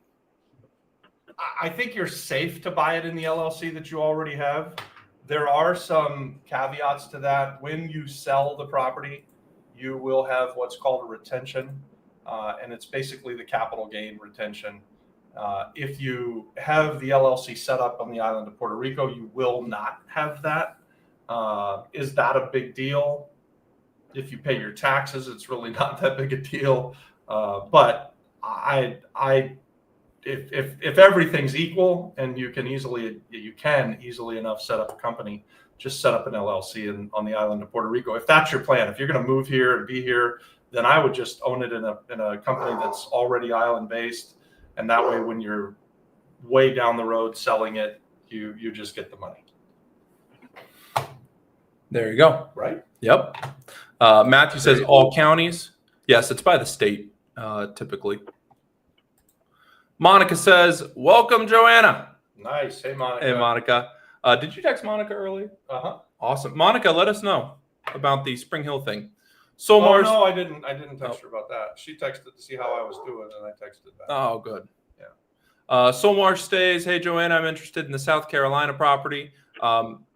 think you're safe to buy it in the LLC that you already have. There are some caveats to that. When you sell the property, you will have what's called a retention, and it's basically the capital gain retention. If you have the LLC set up on the island of Puerto Rico, you will not have that. Is that a big deal? If you pay your taxes, it's really not that big a deal. But if everything's equal and you can easily enough set up a company, just set up an LLC on the island of Puerto Rico. If that's your plan, if you're going to move here and be here, then I would just own it in a company that's already island based. And that way, when you're way down the road selling it, you just get the money. There you go. Right? Yep. Matthew says all counties. Yes, it's by the state, typically. Monica says, welcome, Joanna. Nice. Hey, Monica. Hey, Monica. Did you text Monica early? Uh-huh. Awesome. Monica, let us know about the Spring Hill thing. Oh, Solmar's. no, I didn't text her about that. She texted to see how I was doing, and I texted back. Oh, good. Yeah. Solmar stays, hey, Joanna, I'm interested in the South Carolina property.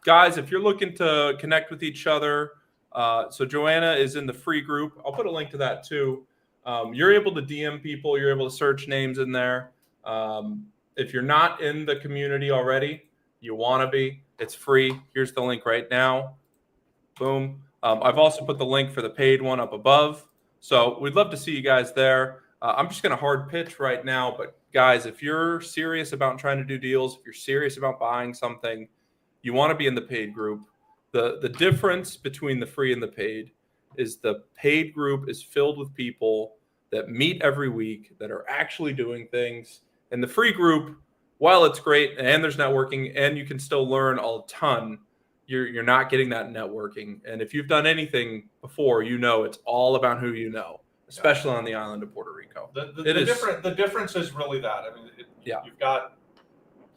Guys, if you're looking to connect with each other, so Joanna is in the free group. I'll put a link to that too. You're able to DM people. You're able to search names in there. If you're not in the community already, you want to be. It's free. Here's the link right now. Boom. I've also put the link for the paid one up above. So we'd love to see you guys there. I'm just going to hard pitch right now. But guys, if you're serious about trying to do deals, if you're serious about buying something, you want to be in the paid group. The difference between the free and the paid is the paid group is filled with people that meet every week, that are actually doing things. And the free group, while it's great and there's networking and you can still learn a ton, you're not getting that networking. And if you've done anything before, you know it's all about who you know, especially on the island of Puerto Rico. The difference is really that. I mean, you've got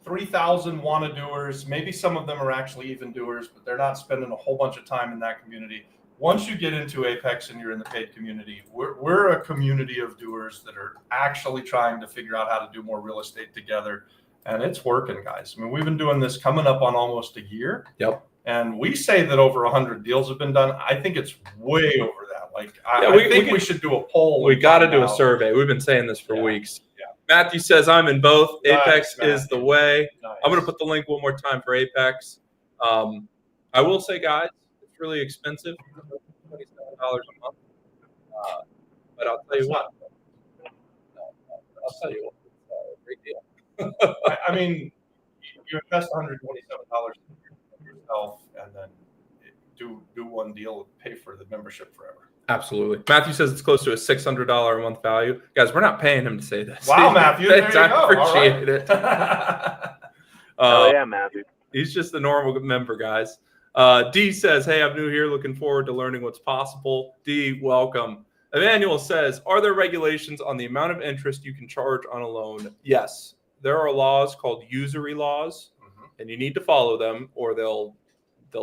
3,000 wanna doers. Maybe some of them are actually even doers, but they're not spending a whole bunch of time in that community. Once you get into Apex and you're in the paid community, we're a community of doers that are actually trying to figure out how to do more real estate together. And it's working, guys. I mean, we've been doing this coming up on almost a year. Yep. And we say that over 100 deals have been done. I think it's way over that. Like, I think we should do a poll. We got to do a survey. We've been saying this for weeks. Yeah. Matthew says, I'm in both. Apex Nice, is the way. Nice. I'm going to put the link one more time for Apex. I will say, guys, it's really expensive. $27 a month. But I'll tell you what. I'll tell you what. It's a great deal. I mean, you invest $127 in yourself and then do one deal, pay for the membership forever. Absolutely. Matthew says it's close to a $600 a month value. Guys, we're not paying him to say this. Wow, Matthew. There you go. I appreciate it. Oh yeah, Matthew. He's just a normal member, guys. D says, hey, I'm new here. Looking forward to learning what's possible. D, welcome. Emmanuel says, are there regulations on the amount of interest you can charge on a loan? Yes. There are laws called usury laws, and you need to follow them or they'll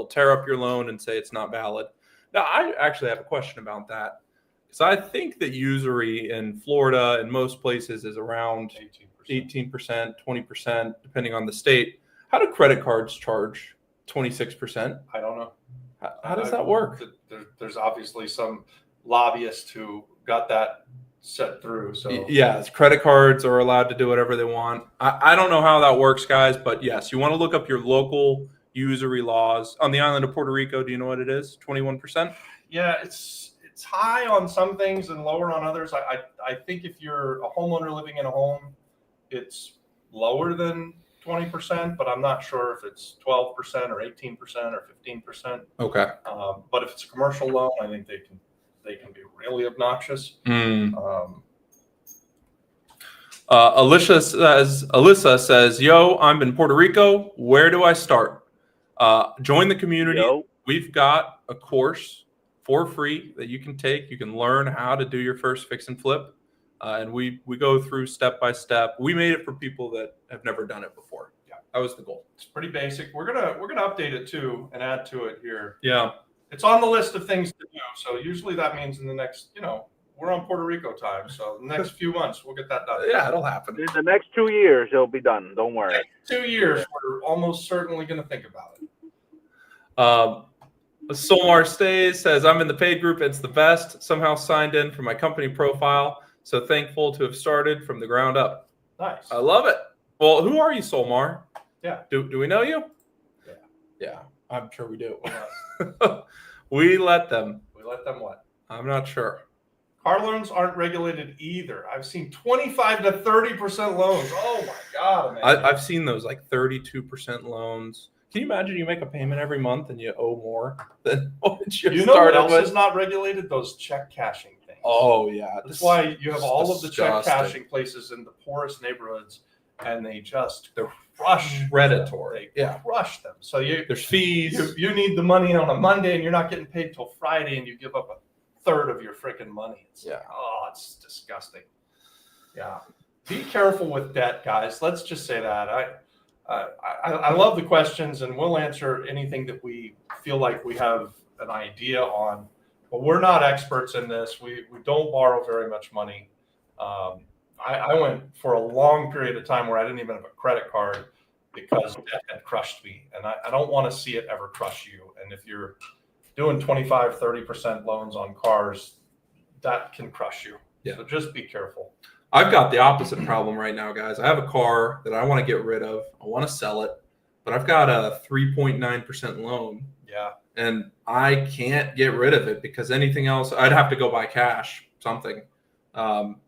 tear up your loan and say it's not valid. Now, I actually have a question about that because I think that usury in Florida and most places is around 18%, 20%, depending on the state. How do credit cards charge 26%? I don't know. How does that work? There's obviously some lobbyists who got that set through. So yeah, credit cards are allowed to do whatever they want. I don't know how that works, guys, but yes, you want to look up your local usury laws on the island of Puerto Rico. Do you know what it is? 21%? Yeah, it's it's high on some things and lower on others. I think if you're a homeowner living in a home, it's lower than 20%, but I'm not sure if it's 12% or 18% or 15%. Okay. But if it's a commercial loan, I think they can be really obnoxious. Alyssa says, "Yo, I'm in Puerto Rico. Where do I start? Join the community. Yo. We've got a course for free that you can take. You can learn how to do your first fix and flip, and we go through step by step. We made it for people that have never done it before. Yeah, that was the goal. It's pretty basic. We're gonna update it too and add to it here. Yeah, It's on the list of things to do. So usually that means in the next, we're on Puerto Rico time. So the next few months we'll get that done. yeah, it'll happen. In the next 2 years, it'll be done. Don't worry. Next 2 years, we're almost certainly going to think about it. Solmar Stays says, I'm in the paid group. It's the best. Somehow signed in for my company profile. So thankful to have started from the ground up. Nice. I love it. Well, who are you, Solmar? Yeah. Do we know you? Yeah. Yeah, I'm sure we do. Yeah. We let them. We let them what? I'm not sure. Car loans aren't regulated either. I've seen 25 to 30% loans. Oh my God, man. I've seen those like 32% loans. Can you imagine you make a payment every month and you owe more than what you You know what started else with? is not regulated? Those check cashing things. Oh, yeah. That's why you have all of the check disgusting. cashing places in the poorest neighborhoods, and they just crush Predatory. They Yeah. crush them. So There's fees. you need the money on a Monday, and you're not getting paid till Friday, and you give up a third of your freaking money. It's it's disgusting. Yeah. Be careful with debt, guys. Let's just say that. I love the questions, and we'll answer anything that we feel like we have an idea on. But we're not experts in this. We don't borrow very much money. I went for a long period of time where I didn't even have a credit card because debt had crushed me. And I don't want to see it ever crush you. And if you're doing 25, 30% loans on cars, that can crush you. Yeah. So just be careful. I've got the opposite problem right now, guys. I have a car that I want to get rid of. I want to sell it, but I've got a 3.9% loan. Yeah. And I can't get rid of it because anything else, I'd have to go buy cash, something.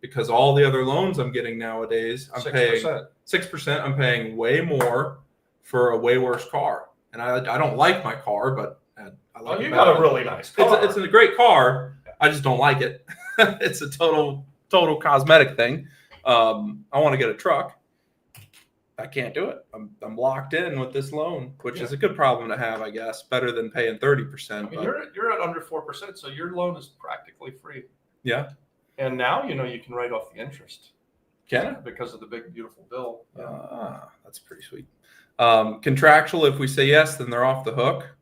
Because all the other loans I'm getting nowadays, I'm 6%. paying 6%. I'm paying way more for a way worse car. And I don't like my car, but I like it. You got a really nice car. It's a great car. I just don't like it. It's a total cosmetic thing. I want to get a truck. I can't do it. I'm locked in with this loan, which is a good problem to have, I guess. Better than paying 30%. I mean, you're at under 4%, so your loan is practically free. Yeah. And now you can write off the interest. Can it? Because of the big beautiful bill. That's pretty sweet. Contractual, if we say yes, then they're off the hook.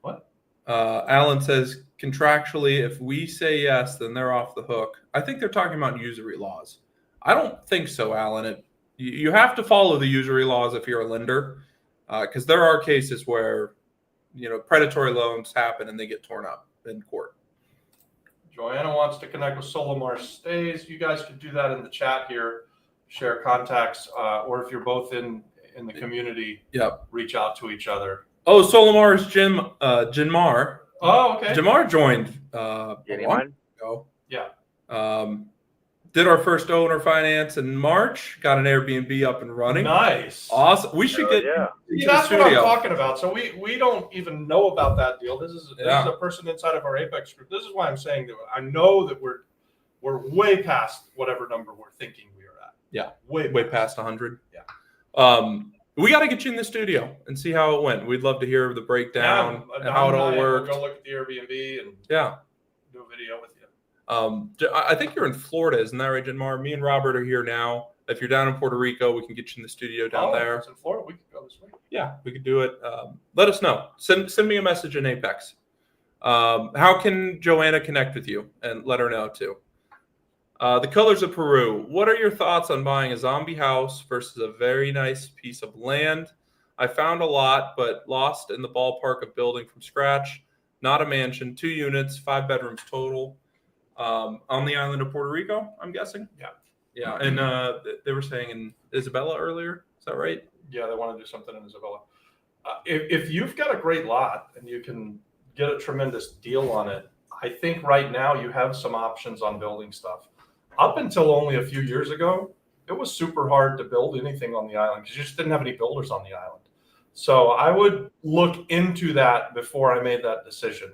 What? Alan says contractually, if we say yes, then they're off the hook. I think they're talking about usury laws. I don't think so, Alan. You have to follow the usury laws if you're a lender, because there are cases where predatory loans happen and they get torn up in court. Joanna wants to connect with Solomar Stays. You guys could do that in the chat here, share contacts, or if you're both in the community, reach out to each other. Oh, Solomar's Jinmar. Oh, okay. Jamar joined Anyone? ago. Yeah. Did our first owner finance in March. Got an Airbnb up and running. Nice. Awesome. We should get Yeah. into That's the what I'm studio. talking about. So we don't even know about that deal. This is a person inside of our Apex group. This is why I'm saying that I know that we're way past whatever number we're thinking we are at. Yeah. Way Past 100. Yeah. We got to get you in the studio and see how it went. We'd love to hear the breakdown and how it all worked. We'll go look at the Airbnb and do a video with you. I think you're in Florida, isn't that right, Janmar? Me and Robert are here now. If you're down in Puerto Rico, we can get you in the studio down there. It's in Florida. We could go this week. Yeah, we could do it. Let us know. Send me a message in Apex. How can Joanna connect with you and let her know too? The Colors of Peru. What are your thoughts on buying a zombie house versus a very nice piece of land? I found a lot, but lost in the ballpark of building from scratch. Not a mansion, 2 units, 5 bedrooms total. On the island of Puerto Rico, I'm guessing. Yeah. And they were saying in Isabella earlier. Is that right? Yeah, they want to do something in Isabella. If you've got a great lot and you can get a tremendous deal on it, I think right now you have some options on building stuff. Up until only a few years ago, it was super hard to build anything on the island because you just didn't have any builders on the island. So I would look into that before I made that decision.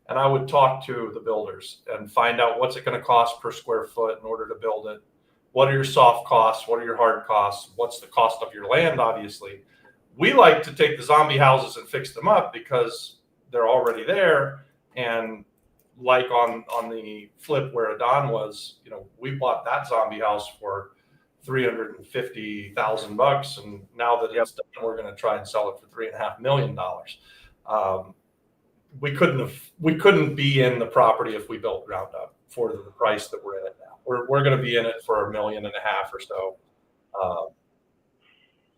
And I would talk to the builders and find out what's it going to cost per square foot in order to build it. What are your soft costs? What are your hard costs? What's the cost of your land, obviously? We like to take the zombie houses and fix them up because they're already there. And like on the flip where Adon was, we bought that zombie house for $350,000, and now that it's done, we're going to try and sell it for $3.5 million. We couldn't be in the property if we built ground up for the price that we're in it now. We're going to be in it for $1.5 million or so.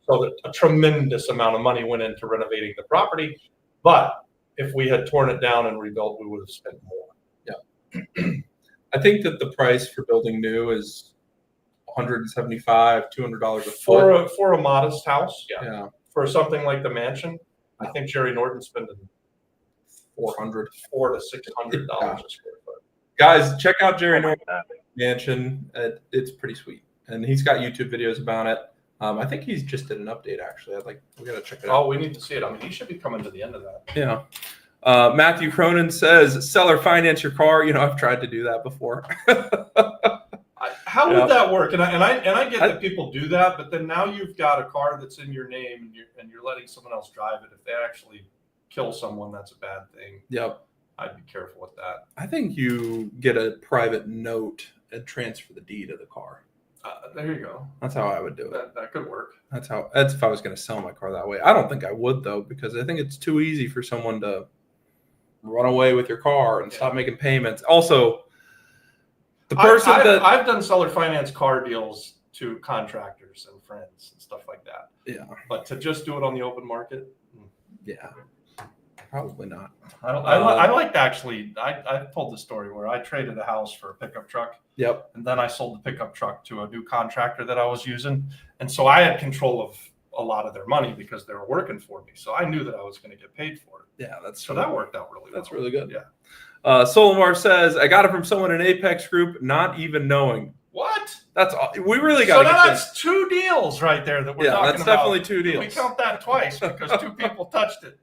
So that a tremendous amount of money went into renovating the property, but if we had torn it down and rebuilt, we would have spent more. Yeah. I think that the price for building new is $175, $200 a foot. For a modest house. Yeah. For something like the mansion, I think Jerry Norton's spending $400 to $600 a square foot. Guys, check out Jerry Oh my Norton's God. mansion. It's pretty sweet, and he's got YouTube videos about it. I think he's just did an update actually. We gotta check it out. Oh, we need to see it. I mean, he should be coming to the end of that. Yeah. Matthew Cronin says, seller finance your car. I've tried to do that before. How Yeah. would that work? And I get that people do that, but then now you've got a car that's in your name and you're letting someone else drive it. If they actually kill someone, that's a bad thing. Yep. I'd be careful with that. I think you get a private note and transfer the deed of the car. There you go. That's how I would do it. That could work. That's if I was going to sell my car that way. I don't think I would though, because I think it's too easy for someone to run away with your car and stop making payments. Also, the person I've done seller finance car deals to contractors and friends and stuff like that. Yeah. But to just do it on the open market, Yeah. Probably not. I like to actually. I told the story where I traded a house for a pickup truck. Yep. And then I sold the pickup truck to a new contractor that I was using. And so I had control of a lot of their money because they were working for me. So I knew that I was going to get paid for it. Yeah, So that worked out really well. That's really good. Yeah. Solomar says, I got it from someone in Apex group, not even knowing. What? That's all. We really got So to now get this. that's 2 deals right there that we're Yeah, talking that's about. definitely 2 deals. We count that twice because 2 people touched it.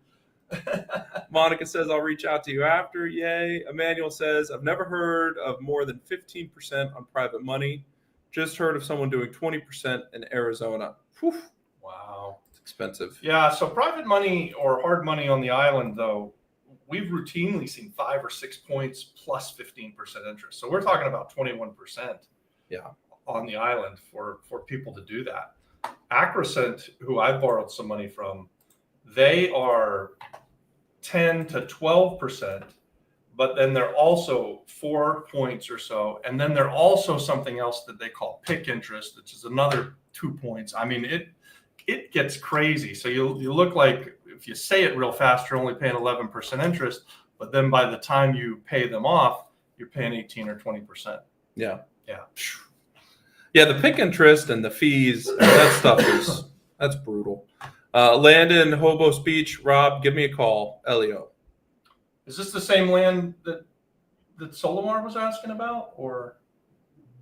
Monica says, I'll reach out to you after. Yay. Emmanuel says, I've never heard of more than 15% on private money. Just heard of someone doing 20% in Arizona. Whew. Wow. It's expensive. Yeah. So private money or hard money on the island, though, we've routinely seen 5 or 6 points plus 15% interest. So we're talking about 21%. Yeah. On the island for people to do that. Acrocent, who I borrowed some money from, they are 10 to 12%, but then they're also 4 points or so. And then they're also something else that they call PIK interest, which is another 2 points. I mean, it gets crazy. So you look like, if you say it real fast, you're only paying 11% interest, but then by the time you pay them off, you're paying 18 or 20%. Yeah. Yeah. Yeah, the PIK interest and the fees, that stuff that's brutal. Landon, Hobo Beach, Rob, give me a call. Elio. Is this the same land that Solomar was asking about, or?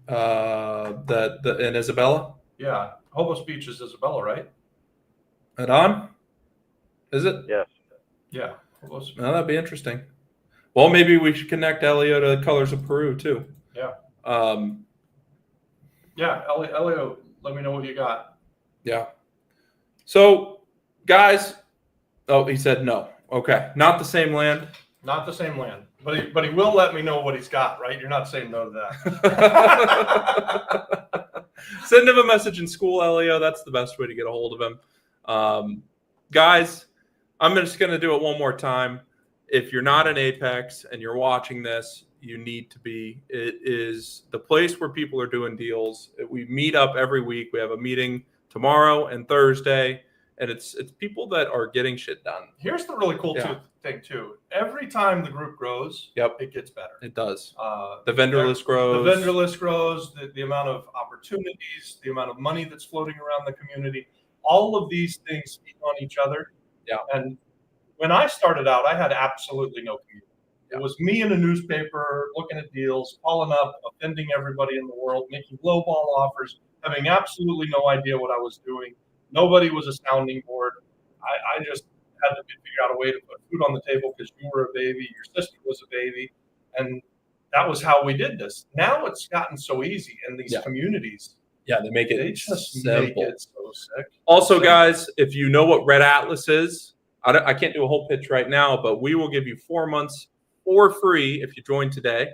And Isabella? Yeah, Hobos Beach is Isabella, right? Adon? Is it? Yes. Yeah, Hobos. Well, that'd be interesting. Well, maybe we should connect Elio to the Colors of Peru too. Yeah. Yeah, Elio, let me know what you got. Yeah. So, guys, he said no. Okay, not the same land. Not the same land, but he will let me know what he's got, right? You're not saying no to that. Send him a message in school, Elio. That's the best way to get a hold of him. Guys, I'm just going to do it one more time. If you're not in Apex and you're watching this, you need to be. It is the place where people are doing deals. We meet up every week. We have a meeting tomorrow and Thursday, and it's people that are getting shit done. Here's the really cool Yeah. thing too. Every time the group grows, Yep. it gets better. It does. The The vendor list grows. The vendor list grows. The amount of opportunities, the amount of money that's floating around the community. All of these things feed on each other. Yeah. And when I started out, I had absolutely no community. It was me in a newspaper looking at deals, calling up, offending everybody in the world, making lowball offers, having absolutely no idea what I was doing. Nobody was a sounding board. I just had to figure out a way to put food on the table because you were a baby, your sister was a baby, and that was how we did this. Now it's gotten so easy in these communities. Yeah, they make it They just simple. make it so sick. Also, guys, if you know what Red Atlas is, I can't do a whole pitch right now, but we will give you 4 months for free if you join today.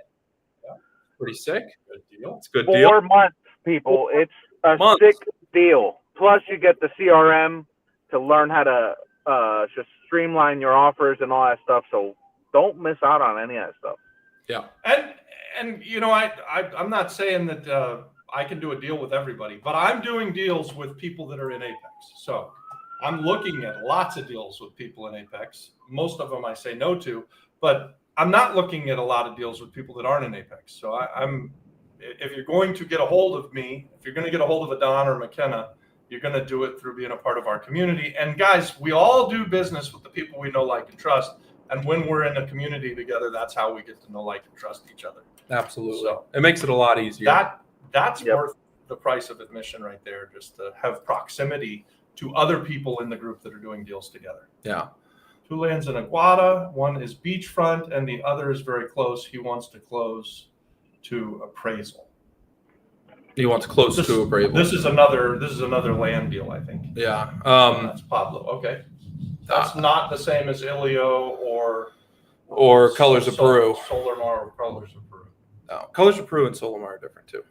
Yeah. Pretty sick. Good deal. It's a good deal. 4 months, people. It's a Months. sick deal. Plus, you get the CRM to learn how to just streamline your offers and all that stuff. So don't miss out on any of that stuff. Yeah. And you know, I'm not saying that I can do a deal with everybody, but I'm doing deals with people that are in Apex. So I'm looking at lots of deals with people in Apex. Most of them I say no to, but I'm not looking at a lot of deals with people that aren't in Apex. So if you're going to get a hold of me, if you're going to get a hold of a Don or McKenna, you're going to do it through being a part of our community. And guys, we all do business with the people we know, like, and trust. And when we're in a community together, that's how we get to know, like, and trust each other. Absolutely. So it makes it a lot easier. That's Yep. worth the price of admission right there, just to have proximity to other people in the group that are doing deals together. Yeah. 2 lands in Aguada, one is beachfront, and the other is very close. He wants to close to appraisal. He wants close to a Brave. This is another land deal, I think. Yeah. That's Pablo. Okay. That's not the same as Ilio or Colors of Peru. Solar or Colors of Peru. No, Colors of Peru and Solimar are different too.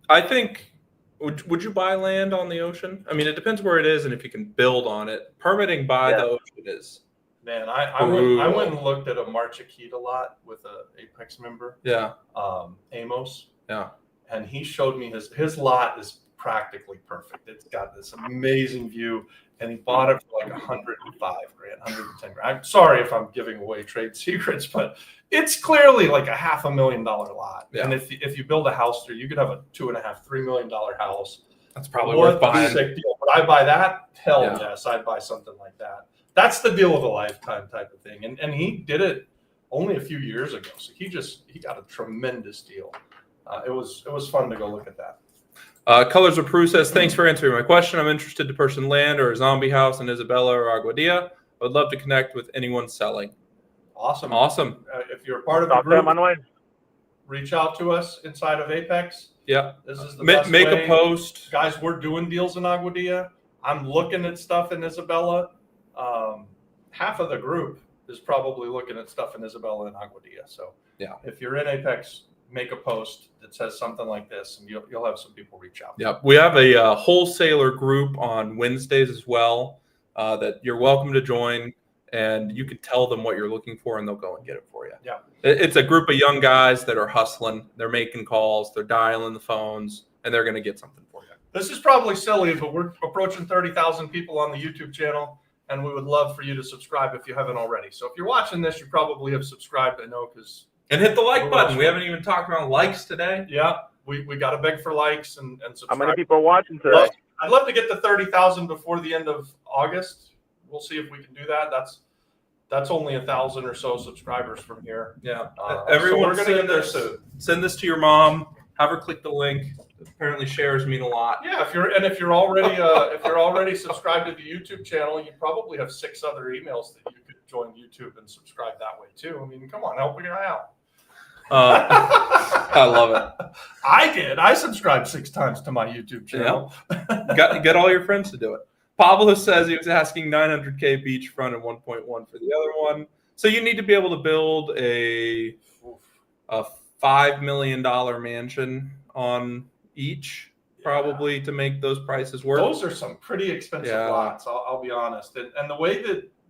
I think, would you buy land on the ocean? I mean, it depends where it is and if you can build on it. Permitting by the ocean is. Man, I went and looked at a Marchiquita lot with a Apex member, Yeah. Amos. Yeah. And he showed me his lot is practically perfect. It's got this amazing view, and he bought it for like $105,000, $110,000. I'm sorry if I'm giving away trade secrets, but it's clearly like a $500,000 lot. Yeah. And if you build a house there, you could have a $2.5, $3 million house. That's probably worth What a buying. sick deal. Would I buy that? Hell Yeah. yes, I'd buy something like that. That's the deal of a lifetime type of thing. And he did it only a few years ago. So he got a tremendous deal. It was fun to go look at that. Colors of Peru says, thanks for answering my question. I'm interested to purchase land or a zombie house in Isabella or Aguadilla. I would love to connect with anyone selling. Awesome. If you're a part of the Talk to them, group, Manuel. reach out to us inside of Apex. Yeah. This is the best Make way. a post. Guys, we're doing deals in Aguadilla. I'm looking at stuff in Isabella. Half of the group is probably looking at stuff in Isabella and Aguadilla. So Yeah. if you're in Apex, make a post that says something like this, and you'll have some people reach out. Yep. We have a wholesaler group on Wednesdays as well that you're welcome to join, and you can tell them what you're looking for, and they'll go and get it for you. Yeah. It's a group of young guys that are hustling. They're making calls. They're dialing the phones, and they're going to get something for you. This is probably silly, but we're approaching 30,000 people on the YouTube channel, and we would love for you to subscribe if you haven't already. So if you're watching this, you probably have subscribed. I know because And hit the like We're button. watching. We haven't even talked about likes today. yeah, we got to beg for likes and How subscribe. many people are watching today? I'd love to get to 30,000 before the end of August. We'll see if we can do that. That's only 1,000 or so subscribers from here. Yeah. So Everyone we're gonna get there soon. Send this to your mom. Have her click the link. Apparently shares mean a lot. Yeah, if you're already subscribed to the YouTube channel, you probably have 6 other emails that you could join YouTube and subscribe that way too. I mean, come on, help a guy out. I love it. I did. I subscribed 6 times to my YouTube channel. Get all your friends to do it. Pablo says he was asking 900K beachfront and 1.1 for the other one. So you need to be able to build a $5 million mansion on each, probably, to make those prices work. Those are some pretty expensive Yeah. lots. I'll be honest. And the way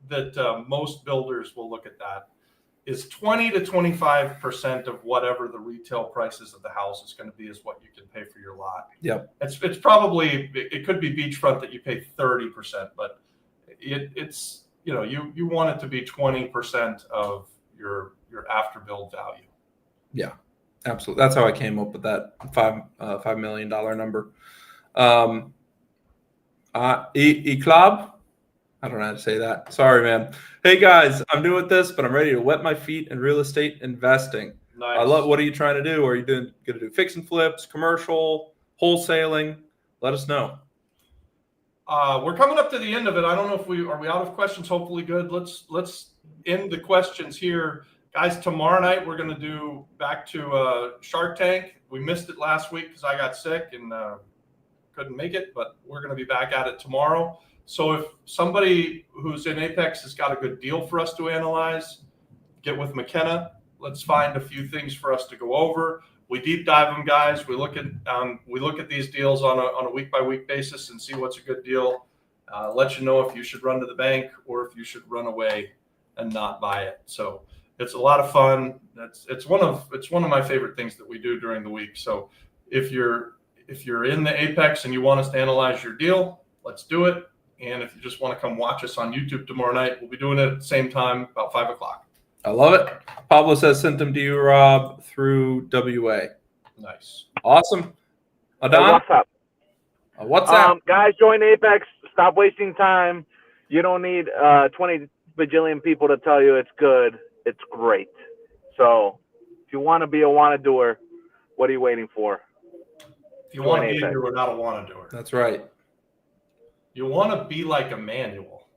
that most builders will look at that is 20 to 25% of whatever the retail prices of the house is going to be is what you can pay for your lot. Yep. It's probably, it could be beachfront that you pay 30%, but it's you want it to be 20% of your after build value. Yeah, absolutely. That's how I came up with that $5 million number. Eclab, I don't know how to say that. Sorry, man. Hey guys, I'm new at this, but I'm ready to wet my feet in real estate investing. Nice. I love. What are you trying to do? Are you going to do fix and flips, commercial, wholesaling? Let us know. We're coming up to the end of it. I don't know if we out of questions. Hopefully, good. Let's end the questions here, guys. Tomorrow night we're going to do back to Shark Tank. We missed it last week because I got sick and couldn't make it, but we're going to be back at it tomorrow. So if somebody who's in Apex has got a good deal for us to analyze, get with McKenna. Let's find a few things for us to go over. We deep dive them, guys. We look at these deals on a week by week basis and see what's a good deal. Let you know if you should run to the bank or if you should run away and not buy it. So it's a lot of fun. It's one of my favorite things that we do during the week. So if you're in the Apex and you want us to analyze your deal, let's do it. And if you just want to come watch us on YouTube tomorrow night, we'll be doing it at the same time, about 5 o'clock. I love it. Pablo says sent them to you, Rob, through WA. Nice. Awesome. Hey, Adon, what's up? what's up? Guys, join Apex. Stop wasting time. You don't need 20 bajillion people to tell you it's good. It's great. So if you want to be a wanna-doer, what are you waiting for? If you want to Join be Apex. here, we're not a wanna-doer. That's right. You want to be like Emmanuel.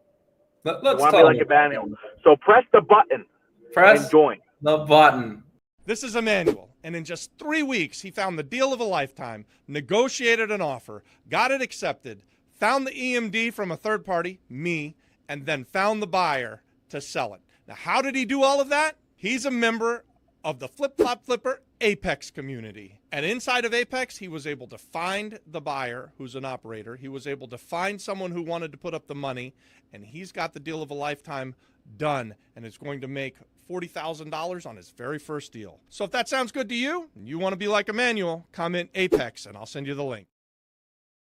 Let's You want to talk be like about Emmanuel. So press the button Press and join. the button. This is Emmanuel, and in just 3 weeks, he found the deal of a lifetime, negotiated an offer, got it accepted, found the EMD from a third party, me, and then found the buyer to sell it. Now, how did he do all of that? He's a member of the Flip Flop Flipper Apex community. And inside of Apex, he was able to find the buyer who's an operator. He was able to find someone who wanted to put up the money, and he's got the deal of a lifetime done and is going to make $40,000 on his very first deal. So if that sounds good to you and you want to be like Emmanuel, comment Apex and I'll send you the link.